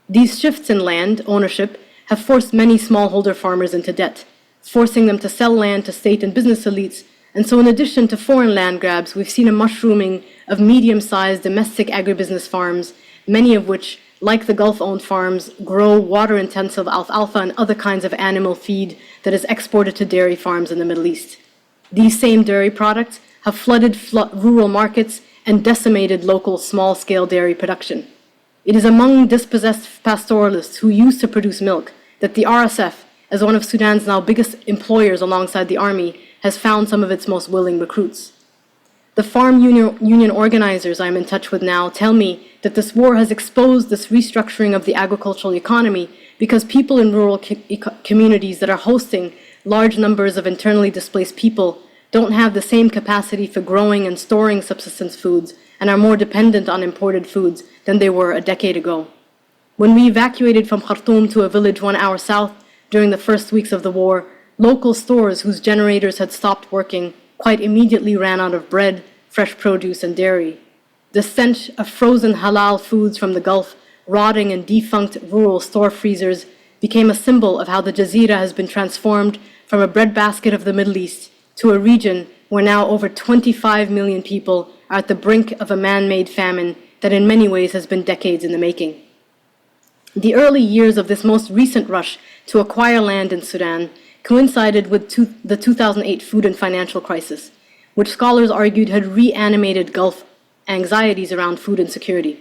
These shifts in land ownership have forced many smallholder farmers into debt, forcing them to sell land to state and business elites. And so in addition to foreign land grabs, we've seen a mushrooming of medium-sized domestic agribusiness farms, many of which, like the Gulf-owned farms, grow water-intensive alfalfa and other kinds of animal feed that is exported to dairy farms in the Middle East. These same dairy products have flooded rural markets and decimated local small-scale dairy production. It is among dispossessed pastoralists who used to produce milk that the RSF, as one of Sudan's now biggest employers alongside the army, has found some of its most willing recruits. The farm union organizers I'm in touch with now tell me that this war has exposed this restructuring of the agricultural economy because people in rural communities that are hosting large numbers of internally displaced people don't have the same capacity for growing and storing subsistence foods and are more dependent on imported foods than they were a decade ago. When we evacuated from Khartoum to a village 1 hour south during the first weeks of the war, local stores whose generators had stopped working quite immediately ran out of bread, fresh produce, and dairy. The stench of frozen halal foods from the Gulf, rotting in defunct rural store freezers, became a symbol of how the Jazeera has been transformed from a breadbasket of the Middle East to a region where now over 25 million people are at the brink of a man-made famine that in many ways has been decades in the making. The early years of this most recent rush to acquire land in Sudan coincided with the 2008 food and financial crisis, which scholars argued had reanimated Gulf anxieties around food insecurity.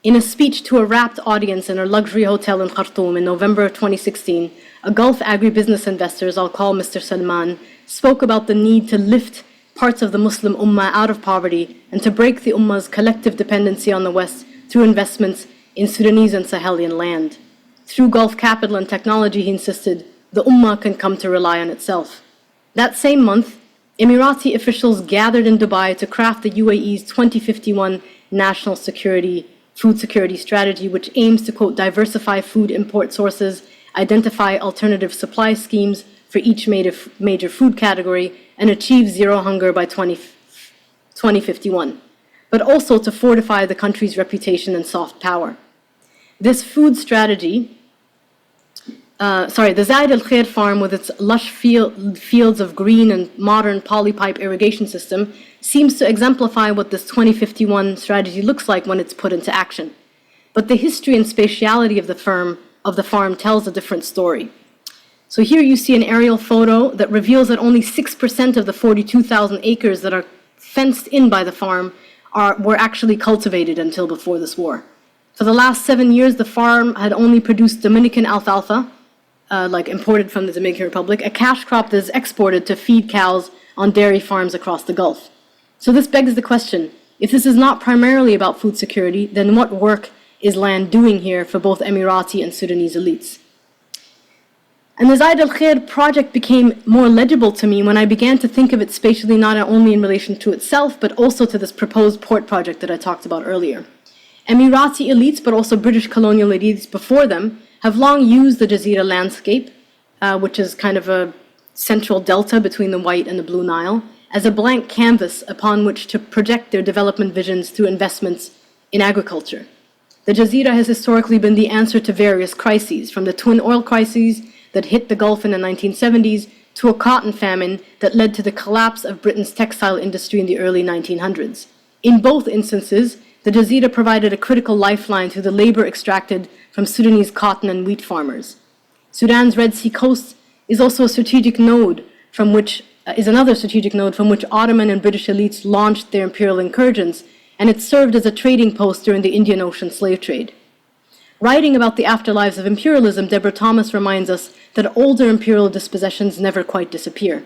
In a speech to a rapt audience in a luxury hotel in Khartoum in November of 2016, a Gulf agribusiness investor, I'll call Mr. Salman, spoke about the need to lift parts of the Muslim Ummah out of poverty and to break the Ummah's collective dependency on the West through investments in Sudanese and Sahelian land. Through Gulf capital and technology, he insisted, the Ummah can come to rely on itself. That same month, Emirati officials gathered in Dubai to craft the UAE's 2051 National Food Security Strategy, which aims to, quote, diversify food import sources, identify alternative supply schemes for each major food category, and achieve zero hunger by 2051, but also to fortify the country's reputation and soft power. This food strategy, the Zaid Al Khair farm with its lush fields of green and modern polypipe irrigation system seems to exemplify what this 2051 strategy looks like when it's put into action. But the history and spatiality of the farm tells a different story. So here you see an aerial photo that reveals that only 6% of the 42,000 acres that are fenced in by the farm were actually cultivated until before this war. For the last 7 years, the farm had only produced Dominican alfalfa, imported from the Dominican Republic, a cash crop that is exported to feed cows on dairy farms across the Gulf. So this begs the question, if this is not primarily about food security, then what work is land doing here for both Emirati and Sudanese elites? And the Zaid Al Khair project became more legible to me when I began to think of it spatially not only in relation to itself, but also to this proposed port project that I talked about earlier. Emirati elites, but also British colonial elites before them, have long used the Jazeera landscape, which is kind of a central delta between the White and the Blue Nile, as a blank canvas upon which to project their development visions through investments in agriculture. The Jazeera has historically been the answer to various crises, from the twin oil crises that hit the Gulf in the 1970s to a cotton famine that led to the collapse of Britain's textile industry in the early 1900s. In both instances, the Jazeera provided a critical lifeline to the labor extracted from Sudanese cotton and wheat farmers. Sudan's Red Sea coast is also a strategic node from which another strategic node from which Ottoman and British elites launched their imperial incursions, and it served as a trading post during the Indian Ocean slave trade. Writing about the afterlives of imperialism, Deborah Thomas reminds us that older imperial dispossessions never quite disappear.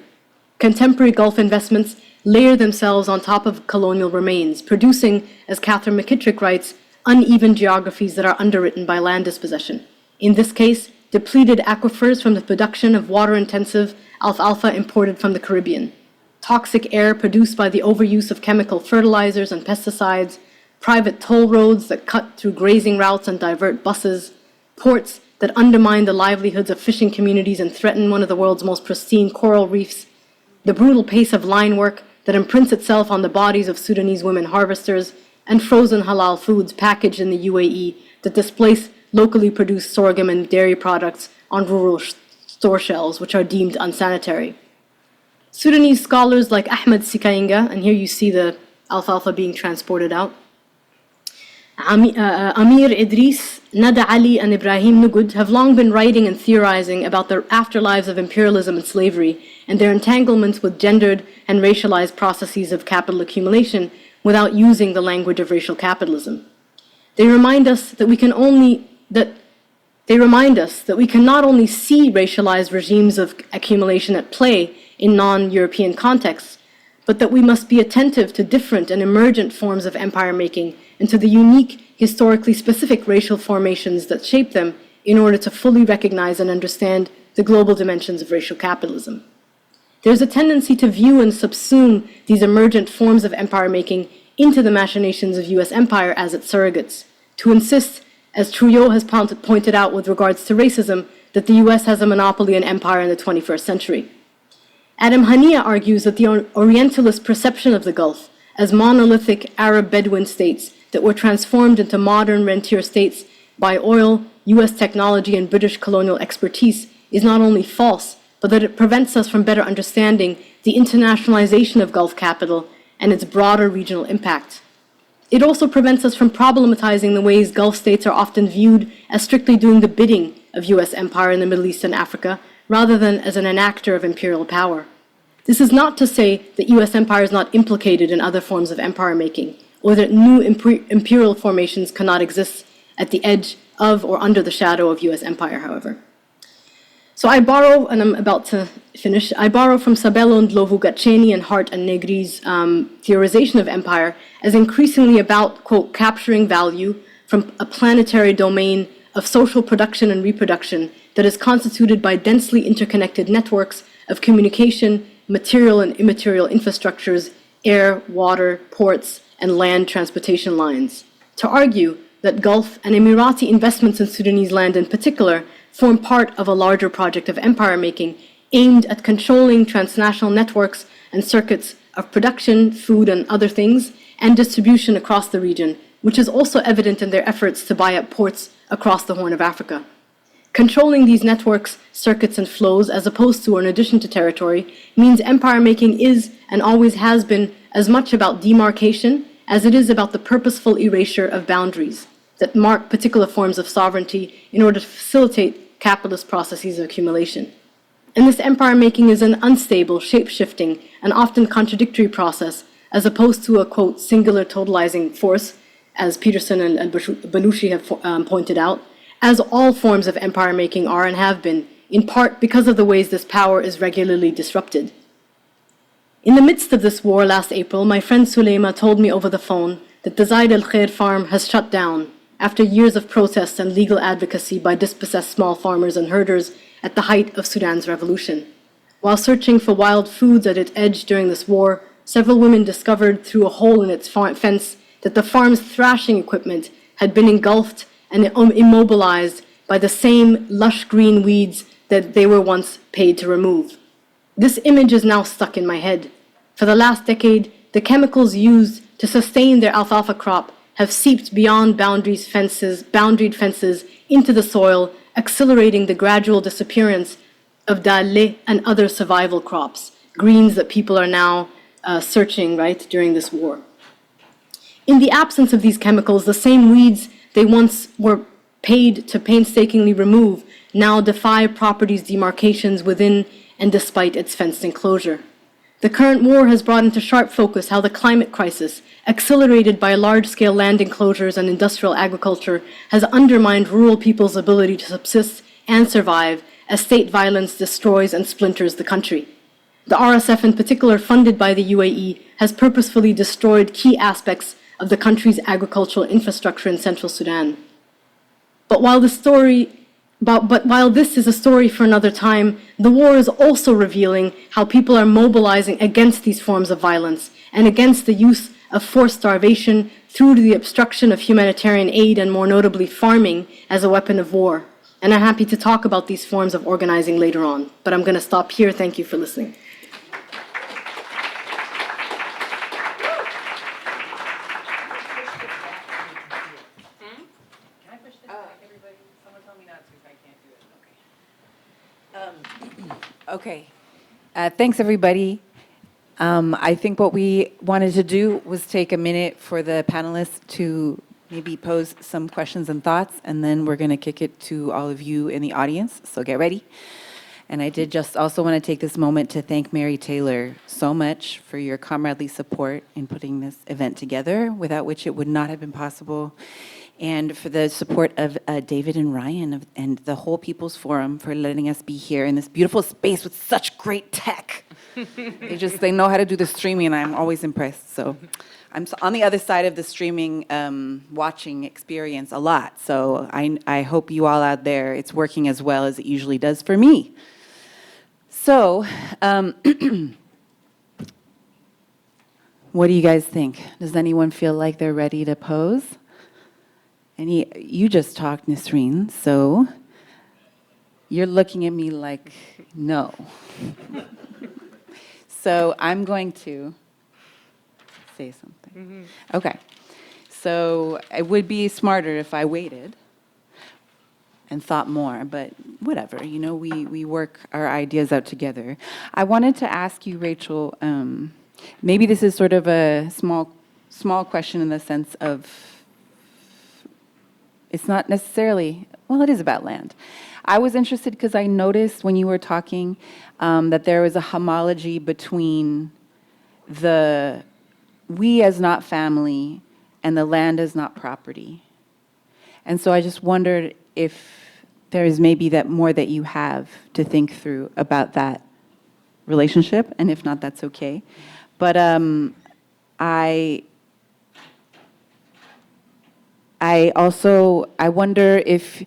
Contemporary Gulf investments layer themselves on top of colonial remains, producing, as Catherine McKittrick writes, uneven geographies that are underwritten by land dispossession. In this case, depleted aquifers from the production of water-intensive alfalfa imported from the Caribbean, toxic air produced by the overuse of chemical fertilizers and pesticides, private toll roads that cut through grazing routes and divert buses, ports that undermine the livelihoods of fishing communities and threaten one of the world's most pristine coral reefs, the brutal pace of line work that imprints itself on the bodies of Sudanese women harvesters, and frozen halal foods packaged in the UAE that displace locally produced sorghum and dairy products on rural store shelves, which are deemed unsanitary. Sudanese scholars like Ahmed Sikainga, and here you see the alfalfa being transported out, Amir Idris, Nada Ali, and Ibrahim Nugud have long been writing and theorizing about the afterlives of imperialism and slavery and their entanglements with gendered and racialized processes of capital accumulation without using the language of racial capitalism. They remind us that we can not only see racialized regimes of accumulation at play in non-European contexts, but that we must be attentive to different and emergent forms of empire making and to the unique, historically specific racial formations that shape them in order to fully recognize and understand the global dimensions of racial capitalism. There's a tendency to view and subsume these emergent forms of empire making into the machinations of US empire as its surrogates, to insist, as Trouillot has pointed out with regards to racism, that the US has a monopoly on empire in the 21st century. Adam Hania argues that the Orientalist perception of the Gulf as monolithic Arab Bedouin states that were transformed into modern rentier states by oil, US technology, and British colonial expertise is not only false, but that it prevents us from better understanding the internationalization of Gulf capital and its broader regional impact. It also prevents us from problematizing the ways Gulf states are often viewed as strictly doing the bidding of US empire in the Middle East and Africa, rather than as an enactor of imperial power. This is not to say that US empire is not implicated in other forms of empire making, or that new imperial formations cannot exist at the edge of or under the shadow of US empire, however. So I borrow, and I'm about to finish, I borrow from Sabelo Ndlovu Gatcheni and Hart and Negri's theorization of empire as increasingly about, quote, capturing value from a planetary domain of social production and reproduction that is constituted by densely interconnected networks of communication, material and immaterial infrastructures, air, water, ports, and land transportation lines. To argue that Gulf and Emirati investments in Sudanese land in particular form part of a larger project of empire making aimed at controlling transnational networks and circuits of production, food, and other things, and distribution across the region, which is also evident in their efforts to buy up ports across the Horn of Africa. Controlling these networks, circuits, and flows, as opposed to or in addition to territory, means empire making is and always has been as much about demarcation as it is about the purposeful erasure of boundaries that mark particular forms of sovereignty in order to facilitate capitalist processes of accumulation. And this empire making is an unstable, shape-shifting, and often contradictory process, as opposed to a, quote, singular totalizing force, as Peterson and Belushi have pointed out, as all forms of empire making are and have been, in part because of the ways this power is regularly disrupted. In the midst of this war last April, my friend Suleyma told me over the phone that the Zaid al Khair farm has shut down after years of protests and legal advocacy by dispossessed small farmers and herders at the height of Sudan's revolution. While searching for wild foods at its edge during this war, several women discovered through a hole in its fence that the farm's thrashing equipment had been engulfed and immobilized by the same lush green weeds that they were once paid to remove. This image is now stuck in my head. For the last decade, the chemicals used to sustain their alfalfa crop have seeped beyond boundaried fences into the soil, accelerating the gradual disappearance of dalle and other survival crops, greens that people are now searching, right, during this war. In the absence of these chemicals, the same weeds they once were paid to painstakingly remove now defy property's demarcations within and despite its fenced enclosure. The current war has brought into sharp focus how the climate crisis, accelerated by large-scale land enclosures and industrial agriculture, has undermined rural people's ability to subsist and survive as state violence destroys and splinters the country. The RSF, in particular, funded by the UAE, has purposefully destroyed key aspects of the country's agricultural infrastructure in Central Sudan. But while this is a story for another time, the war is also revealing how people are mobilizing against these forms of violence and against the use of forced starvation through to the obstruction of humanitarian aid and, more notably, farming as a weapon of war. And I'm happy to talk about these forms of organizing later on, but I'm going to stop here. Thank you for listening. Okay. Thanks, everybody. I think what we wanted to do was take a minute for the panelists to maybe pose some questions and thoughts, and then we're going to kick it to all of you in the audience, so get ready. And I did just also want to take this moment to thank Mary Taylor so much for your comradely support in putting this event together, without which it would not have been possible, and for the support of David and Ryan and the whole People's Forum for letting us be here in this beautiful space with such great tech. They know how to do the streaming, and I'm always impressed. So I'm on the other side of the streaming watching experience a lot. So I hope you all out there, it's working as well as it usually does for me. So what do you guys think? Does anyone feel like they're ready to pose? You just talked, Nisreen, so you're looking at me like, no. So I'm going to say something. Okay. So it would be smarter if I waited and thought more, but whatever, we work our ideas out together. I wanted to ask you, Rachel, maybe this is sort of a small question in the sense of, it's not necessarily, well, it is about land. I was interested because I noticed when you were talking that there was a homology between the we as not family and the land as not property. And so I just wondered if there is maybe that more that you have to think through about that relationship, and if not, that's okay. But I wonder if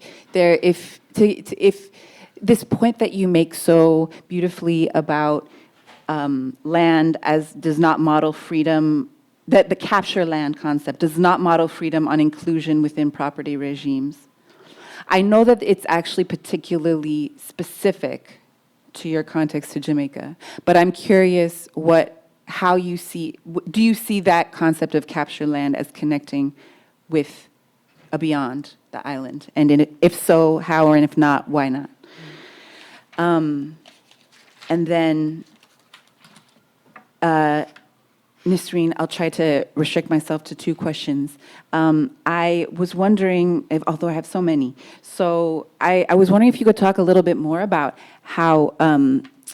this point that you make so beautifully about land as does not model freedom, that the capture land concept does not model freedom on inclusion within property regimes. I know that it's actually particularly specific to your context to Jamaica, but I'm curious how you see, do you see that concept of capture land as connecting with beyond the island? And if so, how, and if not, why not? And then, Nisreen, I'll try to restrict myself to 2 questions. I was wondering, although I have so many, I was wondering if you could talk a little bit more about how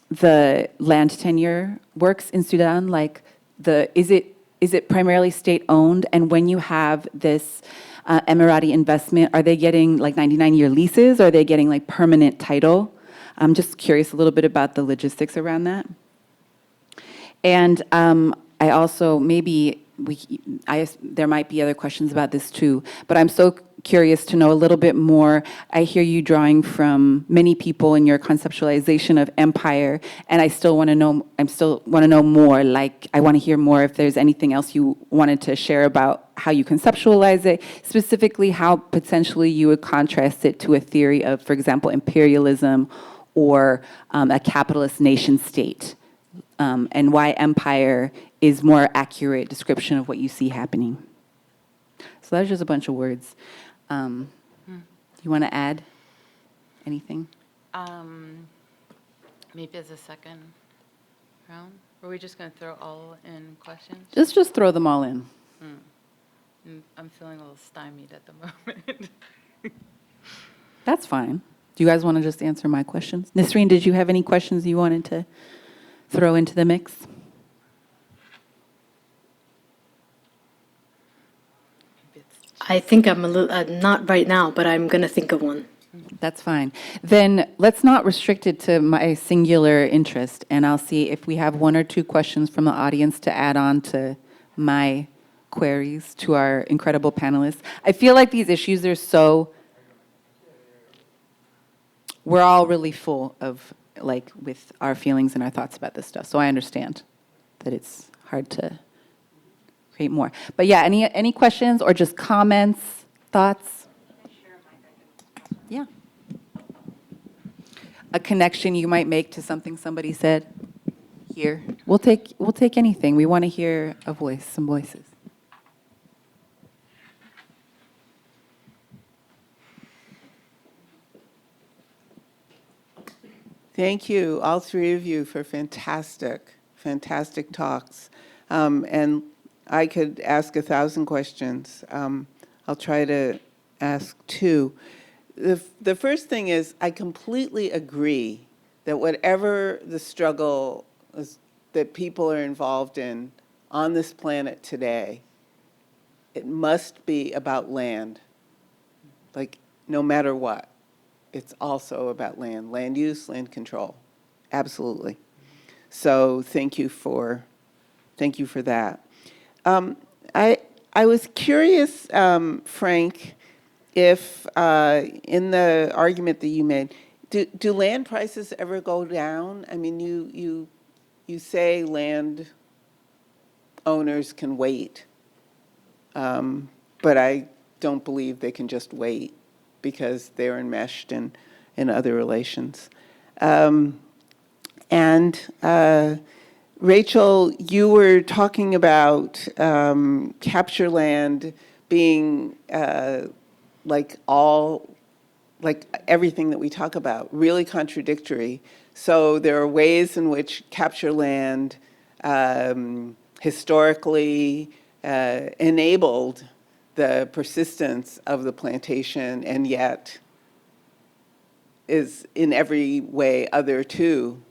the land tenure works in Sudan. Like, is it primarily state-owned? And when you have this Emirati investment, are they getting like 99-year leases? Or are they getting like permanent title? I'm just curious a little bit about the logistics around that. And I also, there might be other questions about this too, but I'm so curious to know a little bit more. I hear you drawing from many people in your conceptualization of empire, and I still want to know more. Like, I want to hear more if there's anything else you wanted to share about how you conceptualize it, specifically how potentially you would contrast it to a theory of, for example, imperialism or a capitalist nation state, and why empire is more accurate description of what you see happening. So that's just a bunch of words. You want to add anything? Maybe as a second round? Or are we just going to throw all in questions? Just throw them all in. I'm feeling a little stymied at the moment. That's fine. Do you guys want to just answer my questions? Nisreen, did you have any questions you wanted to throw into the mix? I think I'm a little, not right now, but I'm going to think of one. That's fine. Then let's not restrict it to my singular interest, and I'll see if we have one or two questions from the audience to add on to my queries to our incredible panelists. I feel like these issues are so, we're all really full of, like, with our feelings and our thoughts about this stuff, so I understand that it's hard to create more. But yeah, any questions or just comments, thoughts? Yeah. A connection you might make to something somebody said here. We'll take anything. We want to hear a voice, some voices. Thank you, all three of you, for fantastic talks. And I could ask 1,000 questions. I'll try to ask two. The first thing is, I completely agree that whatever the struggle that people are involved in on this planet today, it must be about land. Like, no matter what, it's also about land use, land control. Absolutely. So thank you for that. I was curious, Frank, if in the argument that you made, do land prices ever go down? I mean, you say land owners can wait, but I don't believe they can just wait because they're enmeshed in other relations. Rachel, you were talking about capture land being like everything that we talk about, really contradictory. So there are ways in which capture land historically enabled the persistence of the plantation, and yet is in every way other to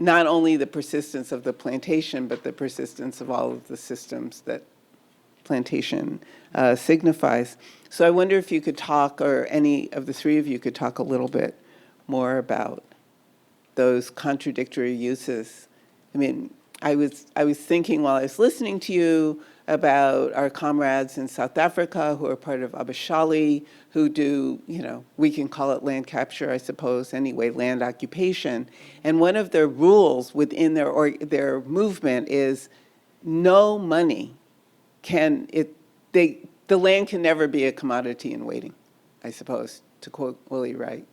not only the persistence of the plantation, but the persistence of all of the systems that plantation signifies. So I wonder if you could talk, or any of the three of you could talk a little bit more about those contradictory uses. I mean, I was thinking while I was listening to you about our comrades in South Africa who are part of Abashali, who do, we can call it land capture, I suppose, anyway, land occupation. And one of their rules within their movement is no money the land can never be a commodity in waiting, I suppose, to quote Willie Wright.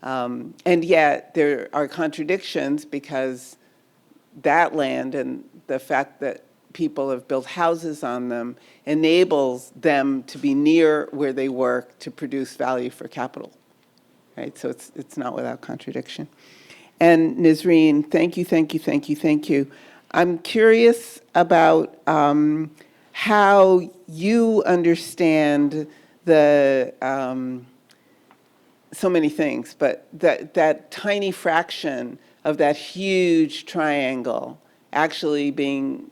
And yet there are contradictions because that land and the fact that people have built houses on them enables them to be near where they work to produce value for capital, right? So it's not without contradiction. And Nisreen, thank you. I'm curious about how you understand the so many things, but that tiny fraction of that huge triangle actually being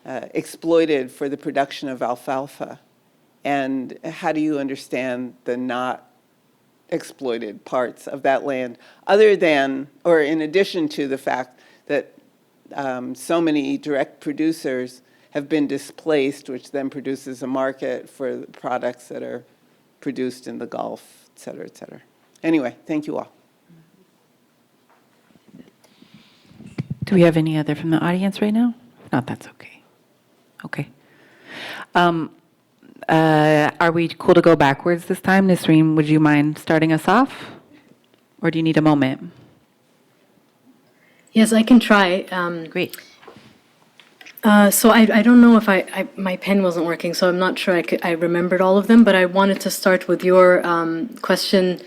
exploited for the production of alfalfa. And how do you understand the not exploited parts of that land, other than, or in addition to the fact that so many direct producers have been displaced, which then produces a market for the products that are produced in the Gulf, et cetera, et cetera. Anyway, thank you all. Do we have any other from the audience right now? If not, that's okay. Okay. Are we cool to go backwards this time? Nisreen, would you mind starting us off? Or do you need a moment? Yes, I can try. Great. So I don't know if my pen wasn't working, so I'm not sure I remembered all of them, but I wanted to start with your question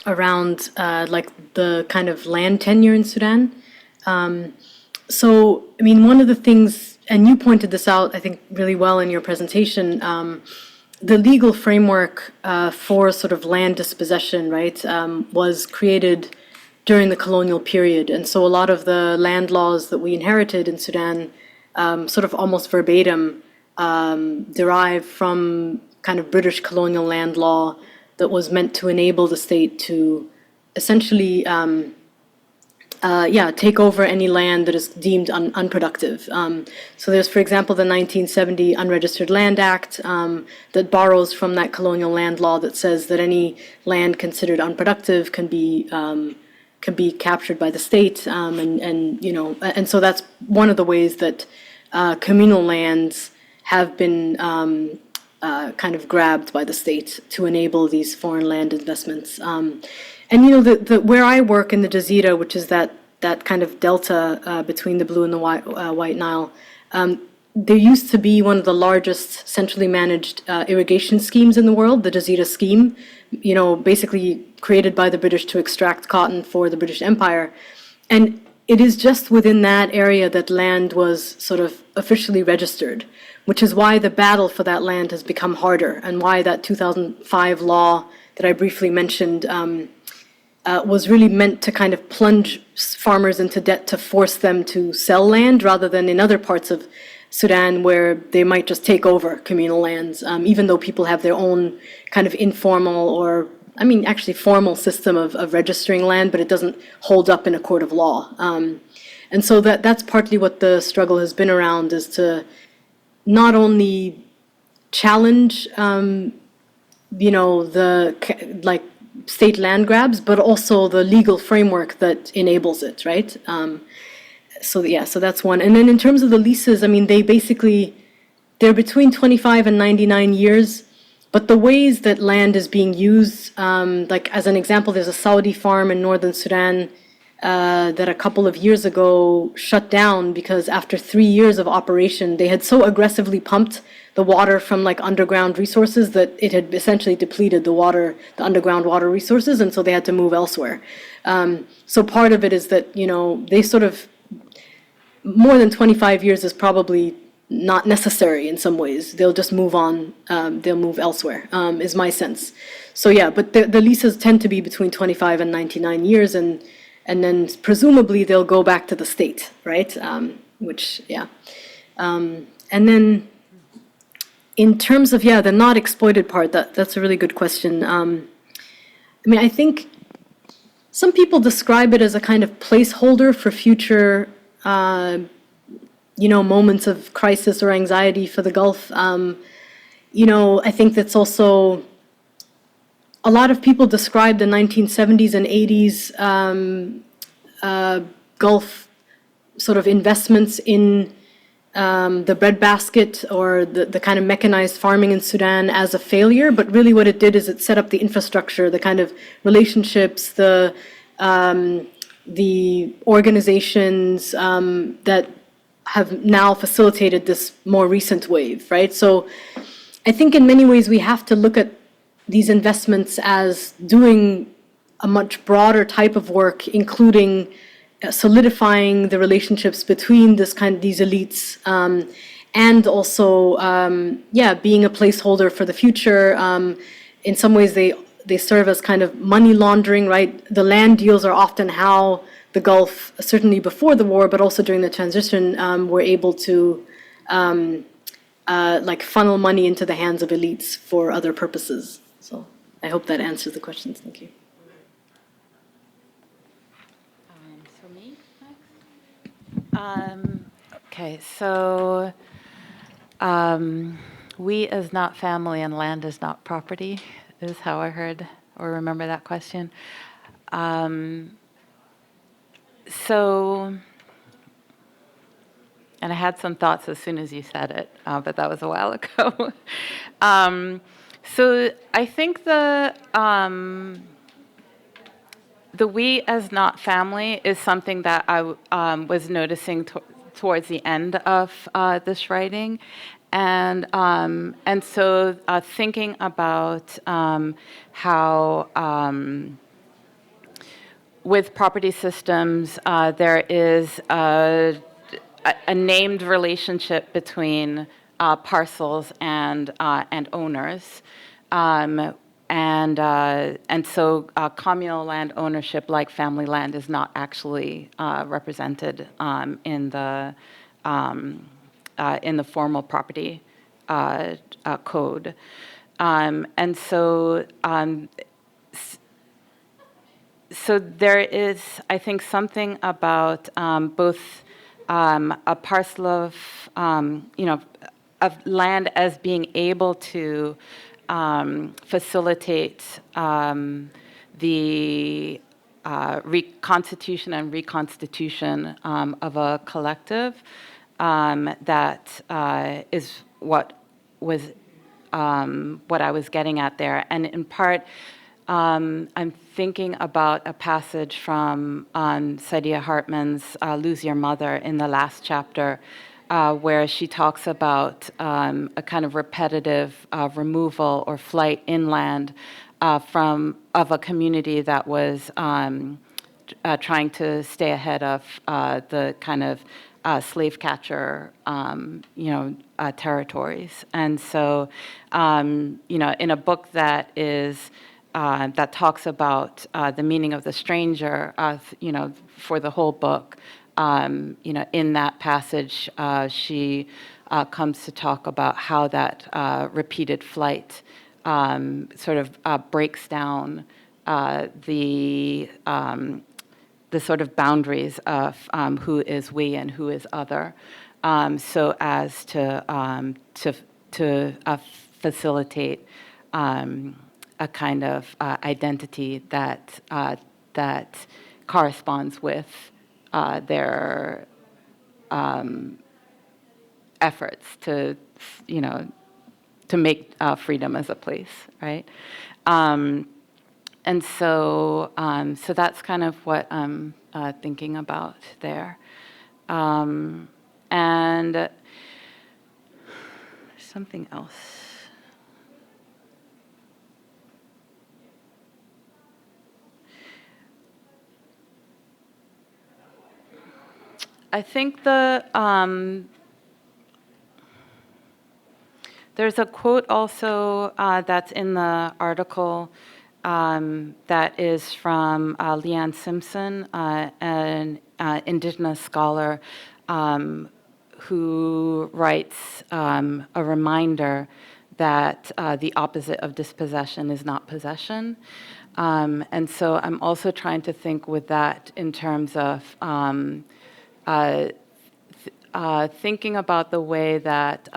around like the kind of land tenure in Sudan. So, I mean, one of the things, and you pointed this out, I think, really well in your presentation, the legal framework for sort of land dispossession, right, was created during the colonial period. And so a lot of the land laws that we inherited in Sudan, sort of almost verbatim, derive from kind of British colonial land law that was meant to enable the state to essentially take over any land that is deemed unproductive. So there's, for example, the 1970 Unregistered Land Act that borrows from that colonial land law that says that any land considered unproductive can be captured by the state, and so that's one of the ways that communal lands have been kind of grabbed by the state to enable these foreign land investments. And where I work in the Jazeera, which is that kind of delta between the Blue and the White Nile, there used to be one of the largest centrally managed irrigation schemes in the world, the Jazeera Scheme, basically created by the British to extract cotton for the British Empire. And it is just within that area that land was sort of officially registered, which is why the battle for that land has become harder, and why that 2005 law that I briefly mentioned was really meant to kind of plunge farmers into debt to force them to sell land, rather than in other parts of Sudan where they might just take over communal lands, even though people have their own kind of informal or, actually formal system of registering land, but it doesn't hold up in a court of law. And so that's partly what the struggle has been around, is to not only challenge, the state land grabs, but also the legal framework that enables it, right? So that's one. And then in terms of the leases, they're between 25 and 99 years, but the ways that land is being used, like as an example, there's a Saudi farm in northern Sudan that a couple of years ago shut down because after 3 years of operation, they had so aggressively pumped the water from like underground resources that it had essentially depleted the underground water resources, and so they had to move elsewhere. So part of it is that, they sort of, more than 25 years is probably not necessary in some ways. They'll just move on, they'll move elsewhere, is my sense. So yeah, but the leases tend to be between 25 and 99 years, and then presumably they'll go back to the state, right? And then in terms of, the not exploited part, that's a really good question. I think some people describe it as a kind of placeholder for future moments of crisis or anxiety for the Gulf. I think that's also, a lot of people describe the 1970s and 80s Gulf sort of investments in the breadbasket or the kind of mechanized farming in Sudan as a failure, but really what it did is it set up the infrastructure, the kind of relationships, the organizations that have now facilitated this more recent wave, right? So I think in many ways we have to look at these investments as doing a much broader type of work, including solidifying the relationships between these elites, and also, being a placeholder for the future. In some ways, they serve as kind of money laundering, right? The land deals are often how the Gulf, certainly before the war, but also during the transition, were able to funnel money into the hands of elites for other purposes. So I hope that answers the questions. Thank you. So me next? Okay, so we is not family and land is not property, is how I heard or remember that question. And I had some thoughts as soon as you said it, but that was a while ago. So I think the we as not family is something that I was noticing towards the end of this writing. And so thinking about how with property systems, there is a named relationship between parcels and owners. And so communal land ownership, like family land, is not actually represented in the formal property code. And so so there is, I think, something about both a parcel of, of land as being able to facilitate the reconstitution and reconstitution of a collective. That is what I was getting at there. And in part, I'm thinking about a passage from Saidiya Hartman's Lose Your Mother in the last chapter, where she talks about a kind of repetitive removal or flight inland of a community that was trying to stay ahead of the kind of slave catcher, territories. And so, in a book that is that talks about the meaning of the stranger, for the whole book, in that passage, she comes to talk about how that repeated flight sort of breaks down the sort of boundaries of who is we and who is other, so as to facilitate a kind of identity that that corresponds with their efforts to make freedom as a place, right? And so so that's kind of what I'm thinking about there. And something else. I think there's a quote also that's in the article that is from Leanne Simpson, an Indigenous scholar who writes a reminder that the opposite of dispossession is not possession. And so I'm also trying to think with that in terms of thinking about the way that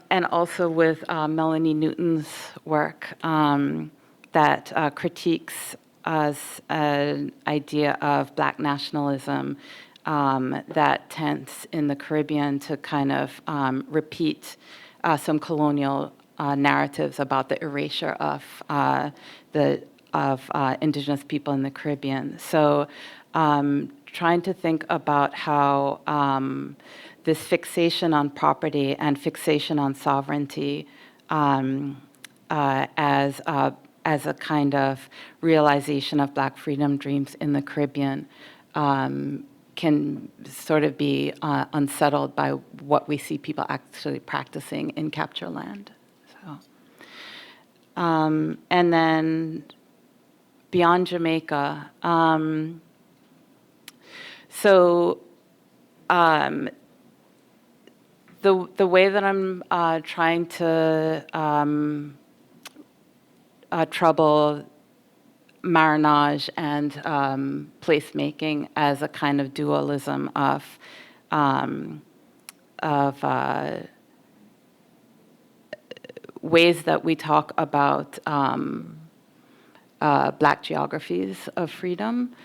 and also with Melanie Newton's work that critiques as an idea of Black nationalism that tends in the Caribbean to kind of repeat some colonial narratives about the erasure of Indigenous people in the Caribbean. So trying to think about how this fixation on property and fixation on sovereignty as a kind of realization of Black freedom dreams in the Caribbean can sort of be unsettled by what we see people actually practicing in capture land. So, and then beyond Jamaica, the way that I'm trying to trouble marronage and placemaking as a kind of dualism of ways that we talk about Black geographies of freedom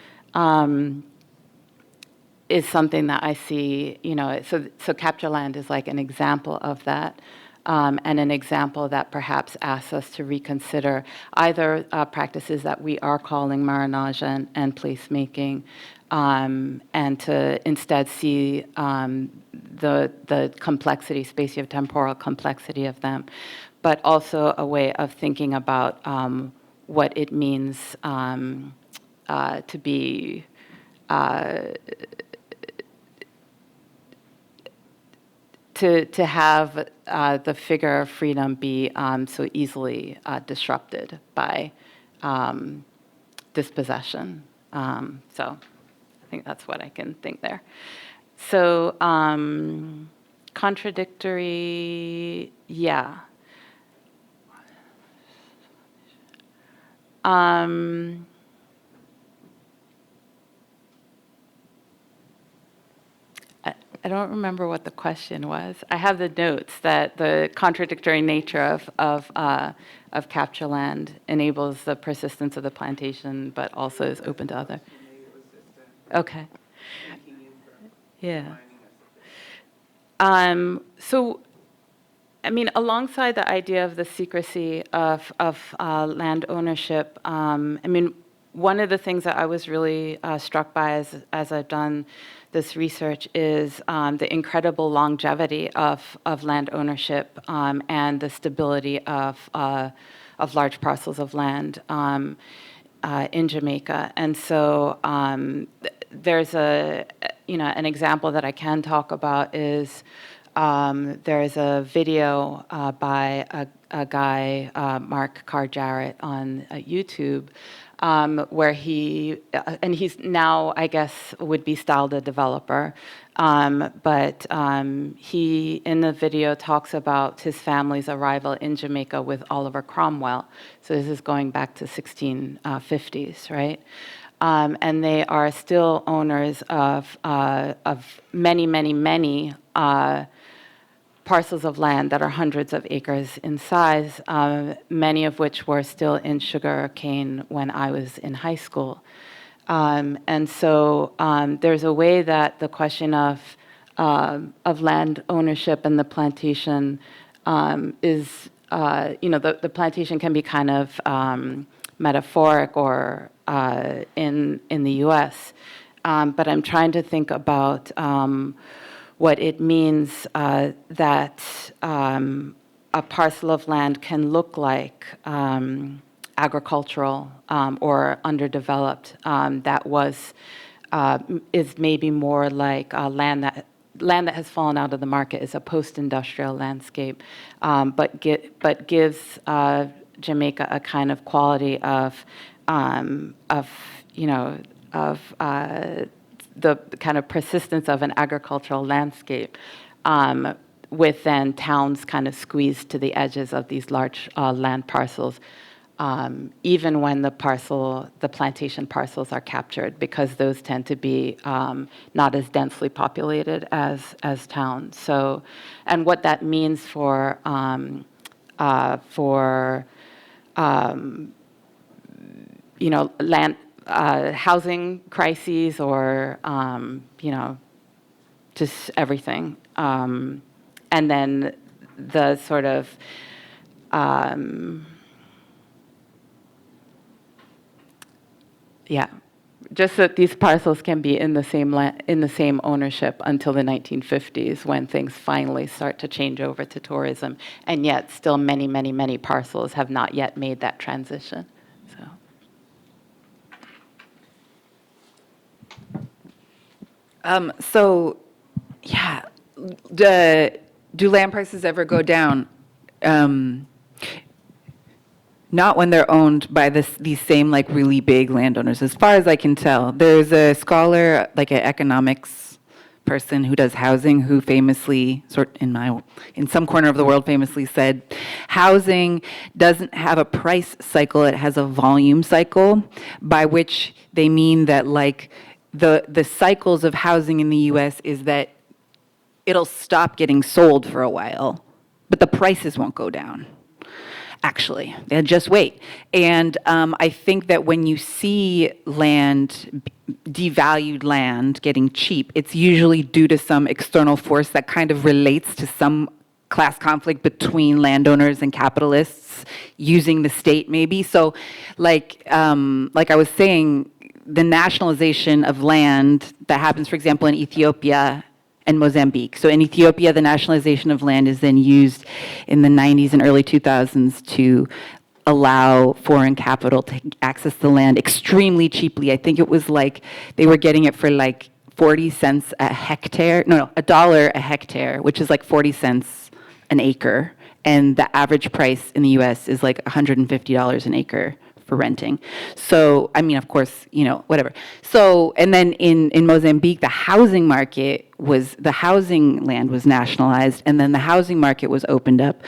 is something that I see, so capture land is like an example of that, and an example that perhaps asks us to reconsider either practices that we are calling marronage and placemaking, and to instead see the complexity, spatiotemporal complexity of them. but also a way of thinking about what it means to be to have the figure of freedom be so easily disrupted by dispossession. So I think that's what I can think there. So contradictory, yeah. I don't remember what the question was. I have the notes that the contradictory nature of capture land enables the persistence of the plantation, but also is open to other. Okay. Yeah. So, I mean, alongside the idea of the secrecy of land ownership, I mean, one of the things that I was really struck by as I've done this research is the incredible longevity of land ownership and the stability of large parcels of land in Jamaica. And so there's an example that I can talk about is there's a video by a guy, Mark Carr Jarrett, on YouTube, where he's now, I guess, would be styled a developer, but he, in the video, talks about his family's arrival in Jamaica with Oliver Cromwell. So this is going back to 1650s, right? And they are still owners of many, many, many parcels of land that are hundreds of acres in size, many of which were still in sugar cane when I was in high school. And so there's a way that the question of land ownership and the plantation is, the plantation can be kind of metaphoric or in the U.S., but I'm trying to think about what it means that a parcel of land can look like agricultural or underdeveloped that is maybe more like land that has fallen out of the market is a post-industrial landscape, but gives Jamaica a kind of quality of the kind of persistence of an agricultural landscape, with then towns kind of squeezed to the edges of these large land parcels, even when the plantation parcels are captured, because those tend to be not as densely populated as towns. So, and what that means for land. Housing crises or, just everything. And then the sort of, just that these parcels can be in the same ownership until the 1950s, when things finally start to change over to tourism, and yet still many, many, many parcels have not yet made that transition. So, yeah, do land prices ever go down? Not when they're owned by these same like really big landowners, as far as I can tell. There's a scholar, like an economics person who does housing, who famously, in some corner of the world, famously said, housing doesn't have a price cycle; it has a volume cycle, by which they mean that like. The cycles of housing in the U.S. is that it'll stop getting sold for a while, but the prices won't go down. Actually, they'll just wait. And I think that when you see devalued land getting cheap, it's usually due to some external force that kind of relates to some class conflict between landowners and capitalists using the state, maybe. So, like I was saying, the nationalization of land that happens, for example, in Ethiopia and Mozambique. So in Ethiopia, the nationalization of land is then used in the 90s and early 2000s to allow foreign capital to access the land extremely cheaply. I think it was like they were getting it for like 40 cents a hectare. No, $1 a hectare, which is like 40 cents an acre. And the average price in the US is like $150 an acre for renting. So, I mean, of course, whatever. So, and then in Mozambique, the housing land was nationalized, and then the housing market was opened up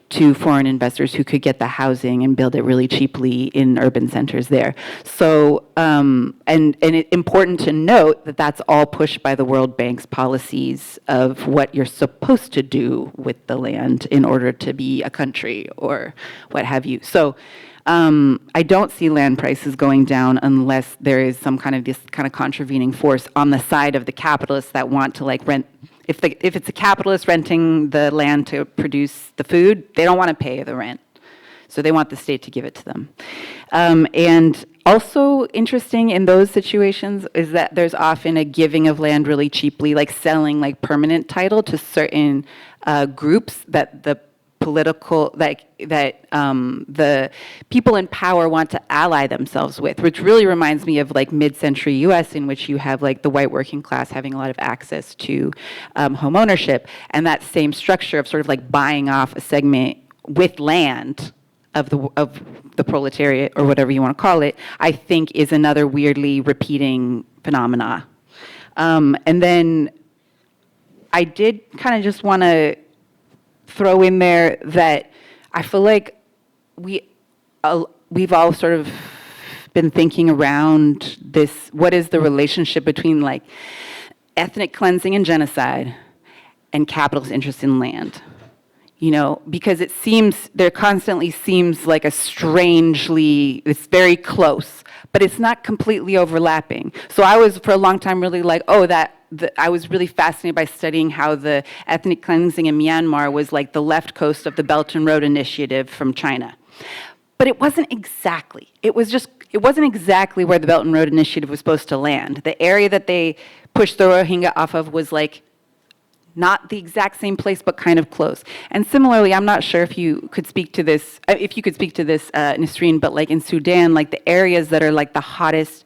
to foreign investors who could get the housing and build it really cheaply in urban centers there. So, and it's important to note that that's all pushed by the World Bank's policies of what you're supposed to do with the land in order to be a country or what have you. So, I don't see land prices going down unless there is some kind of this kind of contravening force on the side of the capitalists that want to like rent. If it's a capitalist renting the land to produce the food, they don't want to pay the rent. So they want the state to give it to them. And also interesting in those situations is that there's often a giving of land really cheaply, like selling like permanent title to certain groups that the political, the people in power want to ally themselves with, which really reminds me of like mid-century US, in which you have like the white working class having a lot of access to home ownership, and that same structure of sort of like buying off a segment with land of the proletariat, or whatever you want to call it, I think is another weirdly repeating phenomena. And then I did kind of just want to throw in there that I feel like we've all sort of been thinking around this, what is the relationship between like ethnic cleansing and genocide and capitalist interest in land? Because there constantly seems like it's very close, but it's not completely overlapping. So I was for a long time really like, I was really fascinated by studying how the ethnic cleansing in Myanmar was like the left coast of the Belt and Road Initiative from China. But it wasn't exactly. It wasn't exactly where the Belt and Road Initiative was supposed to land. The area that they pushed the Rohingya off of was like not the exact same place, but kind of close. And similarly, I'm not sure if you could speak to this, Nisreen, but like in Sudan, like the areas that are like the hottest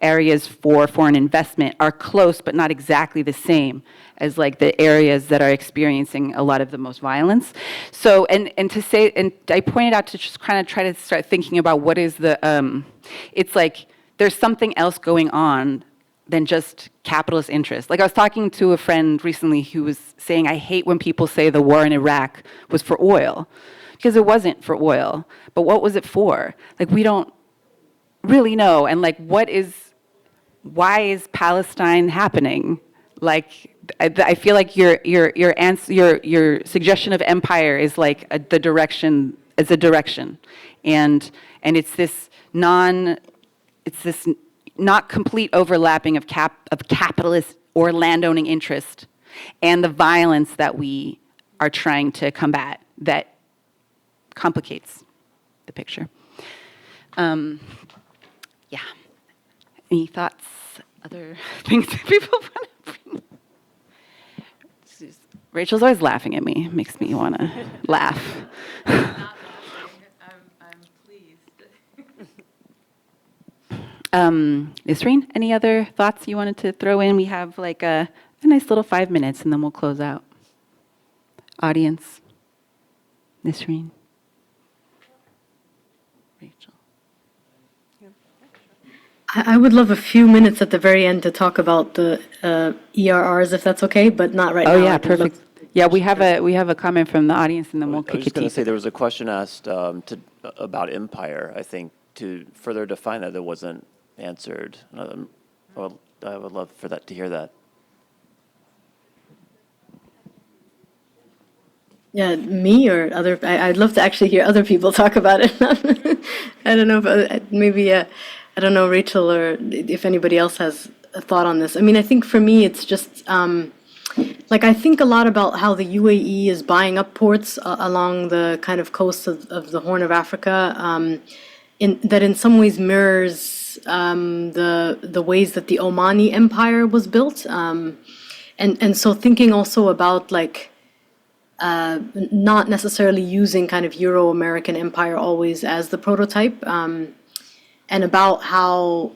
areas for foreign investment are close, but not exactly the same as like the areas that are experiencing a lot of the most violence. So, and I pointed out to just kind of try to start thinking about what is it's like there's something else going on than just capitalist interest. Like I was talking to a friend recently who was saying, I hate when people say the war in Iraq was for oil, because it wasn't for oil. But what was it for? Like we don't really know. And like why is Palestine happening? Like I feel like your suggestion of empire is like a direction, and it's this not complete overlapping of capitalist or landowning interest and the violence that we are trying to combat that complicates the picture. Yeah. Any thoughts? Other things that people want to bring? Rachel's always laughing at me. It makes me want to laugh. I'm pleased. Nisreen, any other thoughts you wanted to throw in? We have like a nice little 5 minutes, and then we'll close out. Audience. Nisreen. Rachel. I would love a few minutes at the very end to talk about the ERRs, if that's okay, but not right now. Oh yeah, I'd love- perfect. Yeah, we have a comment from the audience, and then we'll I was kick just it to going you. to say there was a question asked about empire. I think to further define that wasn't answered. I would love for that to hear that. Yeah, me or other, I'd love to actually hear other people talk about it. I don't know if maybe, I don't know, Rachel, or if anybody else has a thought on this. I mean, I think for me, it's just, like, I think a lot about how the UAE is buying up ports along the kind of coast of the Horn of Africa, that in some ways mirrors the ways that the Omani Empire was built. and so thinking also about like not necessarily using kind of Euro-American empire always as the prototype, and about how,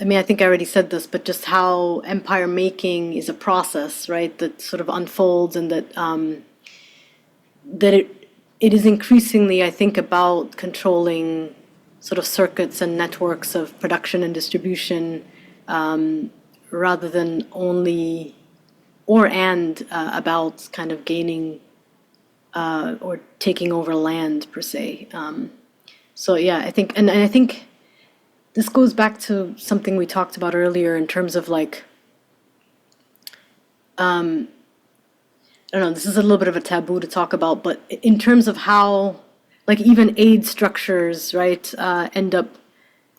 I mean, I think I already said this, but just how empire making is a process, right? That sort of unfolds, and that it is increasingly, I think, about controlling sort of circuits and networks of production and distribution, rather than only about kind of gaining or taking over land per se. So yeah, I think, and I think this goes back to something we talked about earlier in terms of like, I don't know, this is a little bit of a taboo to talk about, but in terms of how, like even aid structures, right, end up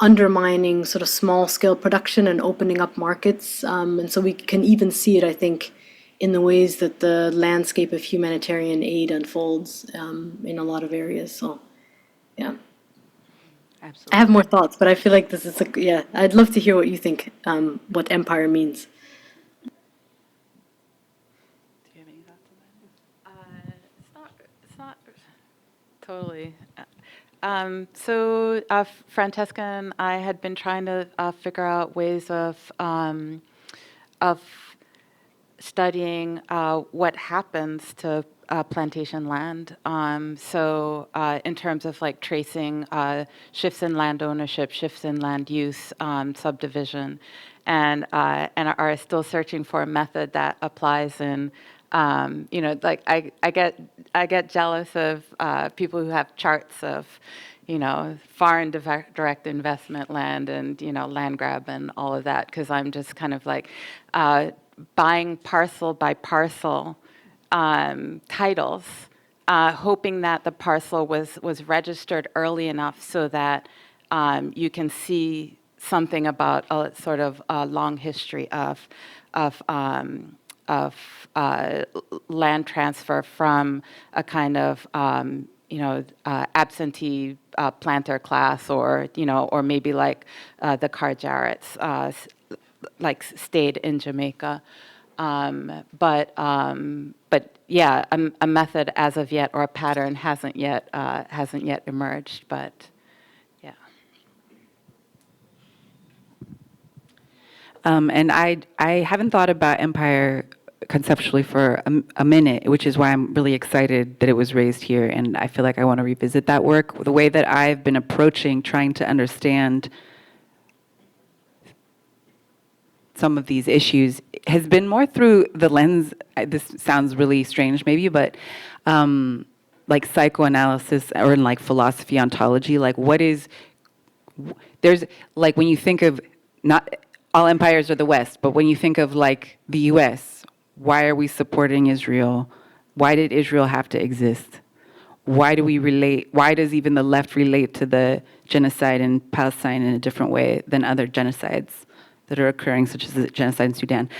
undermining sort of small scale production and opening up markets. And so we can even see it, I think, in the ways that the landscape of humanitarian aid unfolds in a lot of areas. So, yeah. I have more thoughts, but I feel like this is yeah, I'd love to hear what you think, what empire means. Do you have any thoughts on that? It's not totally. So Francesca and I had been trying to figure out ways of studying what happens to plantation land. So in terms of like tracing shifts in land ownership, shifts in land use, subdivision, and are still searching for a method that applies in, like I get jealous of people who have charts of, foreign direct investment land and, land grab and all of that, because I'm just kind of like buying parcel by parcel titles, hoping that the parcel was registered early enough so that you can see something about a sort of a long history of land transfer from a kind of absentee planter class, or or maybe like the Carr Jarrett's like stayed in Jamaica. But yeah, a method as of yet, or a pattern hasn't yet emerged. But yeah. And I haven't thought about empire conceptually for a minute, which is why I'm really excited that it was raised here. And I feel like I want to revisit that work. The way that I've been approaching trying to understand some of these issues has been more through the lens, this sounds really strange maybe, but like psychoanalysis or in like philosophy ontology, like there's like when you think of, not all empires are the West, but when you think of like the US, why are we supporting Israel? Why did Israel have to exist? Why does even the left relate to the genocide in Palestine in a different way than other genocides that are occurring, such as the genocide in Sudan?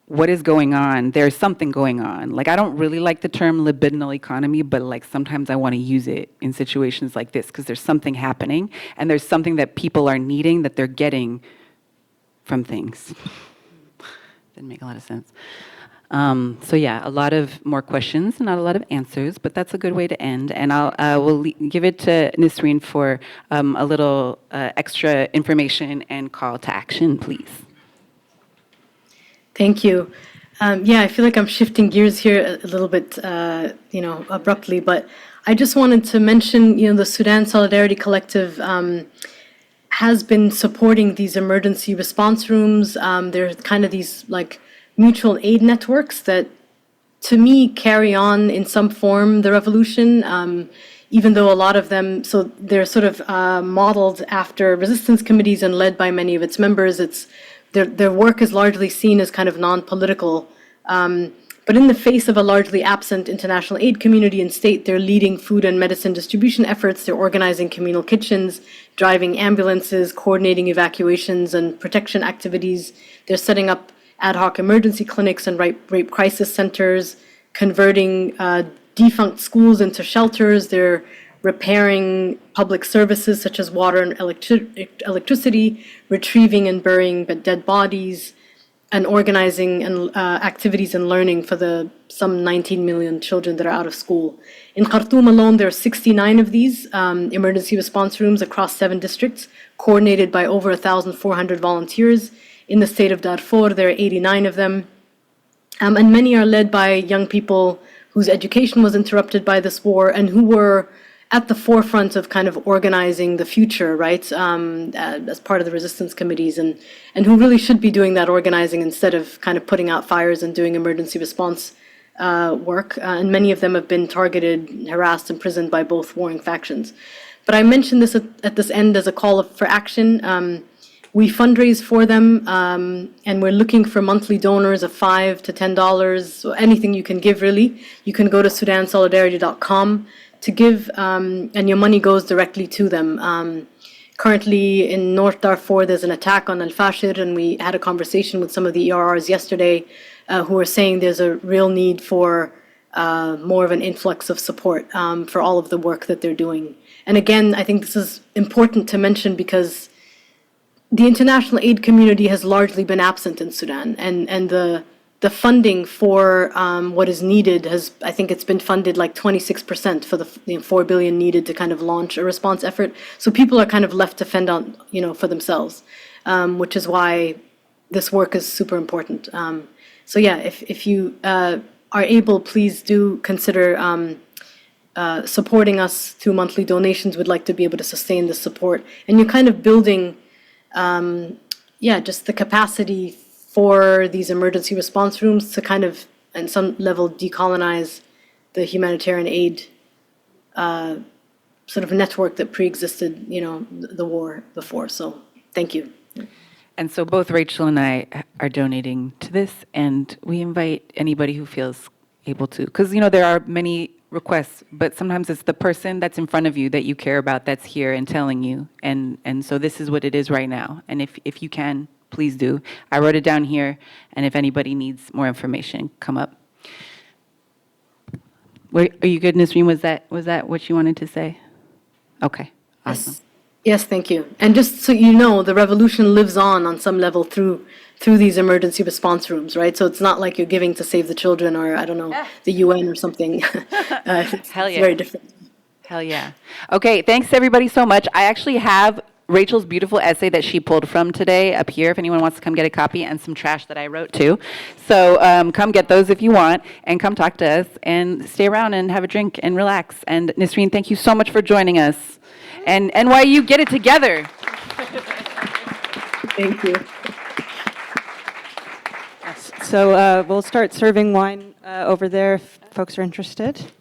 What is going on? There's something going on. Like, I don't really like the term libidinal economy, but like sometimes I want to use it in situations like this because there's something happening and there's something that people are needing that they're getting from things. Didn't make a lot of sense. So yeah, a lot of more questions, not a lot of answers, but that's a good way to end. And we'll give it to Nisreen for a little extra information and call to action, please. Thank you. Yeah, I feel like I'm shifting gears here a little bit, abruptly, but I just wanted to mention, the Sudan Solidarity Collective has been supporting these emergency response rooms. They're kind of these like mutual aid networks that, to me, carry on in some form the revolution, even though a lot of them, so they're sort of modeled after resistance committees and led by many of its members. Their work is largely seen as kind of non-political. But in the face of a largely absent international aid community and state, they're leading food and medicine distribution efforts. They're organizing communal kitchens, driving ambulances, coordinating evacuations and protection activities. They're setting up ad hoc emergency clinics and rape crisis centers, converting defunct schools into shelters. They're repairing public services such as water and electricity, retrieving and burying dead bodies. and organizing and activities and learning for the some 19 million children that are out of school. In Khartoum alone, there are 69 of these emergency response rooms across 7 districts, coordinated by over 1,400 volunteers. In the state of Darfur, there are 89 of them. And many are led by young people whose education was interrupted by this war and who were at the forefront of kind of organizing the future, right, as part of the resistance committees, and who really should be doing that organizing instead of kind of putting out fires and doing emergency response work. And many of them have been targeted, harassed, imprisoned by both warring factions. But I mentioned this at this end as a call for action. We fundraise for them, and we're looking for monthly donors of $5 to $10, so anything you can give, really. You can go to SudanSolidarity.com to give, and your money goes directly to them. Currently in North Darfur, there's an attack on Al-Fashir, and we had a conversation with some of the ERRs yesterday who are saying there's a real need for more of an influx of support for all of the work that they're doing. And again, I think this is important to mention because the international aid community has largely been absent in Sudan, and the funding for what is needed has, I think it's been funded like 26% for the $4 billion needed to kind of launch a response effort. So people are kind of left to fend on, for themselves, which is why this work is super important. So yeah, if you are able, please do consider supporting us through monthly donations. We'd like to be able to sustain this support, and you're kind of building, just the capacity for these emergency response rooms to kind of, on some level, decolonize the humanitarian aid sort of network that pre-existed, the war before. So thank you. And so both Rachel and I are donating to this, and we invite anybody who feels able to, because, there are many requests, but sometimes it's the person that's in front of you that you care about that's here and telling you, and so this is what it is right now. And if you can, please do. I wrote it down here, and if anybody needs more information, come up. Are you good, Nasreen? Was that what you wanted to say? Okay, awesome. Yes, thank you. And just so you know, the revolution lives on some level through these emergency response rooms, right? So it's not like you're giving to Save the Children or, I don't know, the UN or something. It's Hell yeah. very different. Hell yeah. Okay, thanks everybody so much. I actually have Rachel's beautiful essay that she pulled from today up here, if anyone wants to come get a copy, and some trash that I wrote too. So come get those if you want, and come talk to us, and stay around and have a drink and relax. And Nasreen, thank you so much for joining us. And NYU, get it together. Thank you. So we'll start serving wine over there if folks are interested.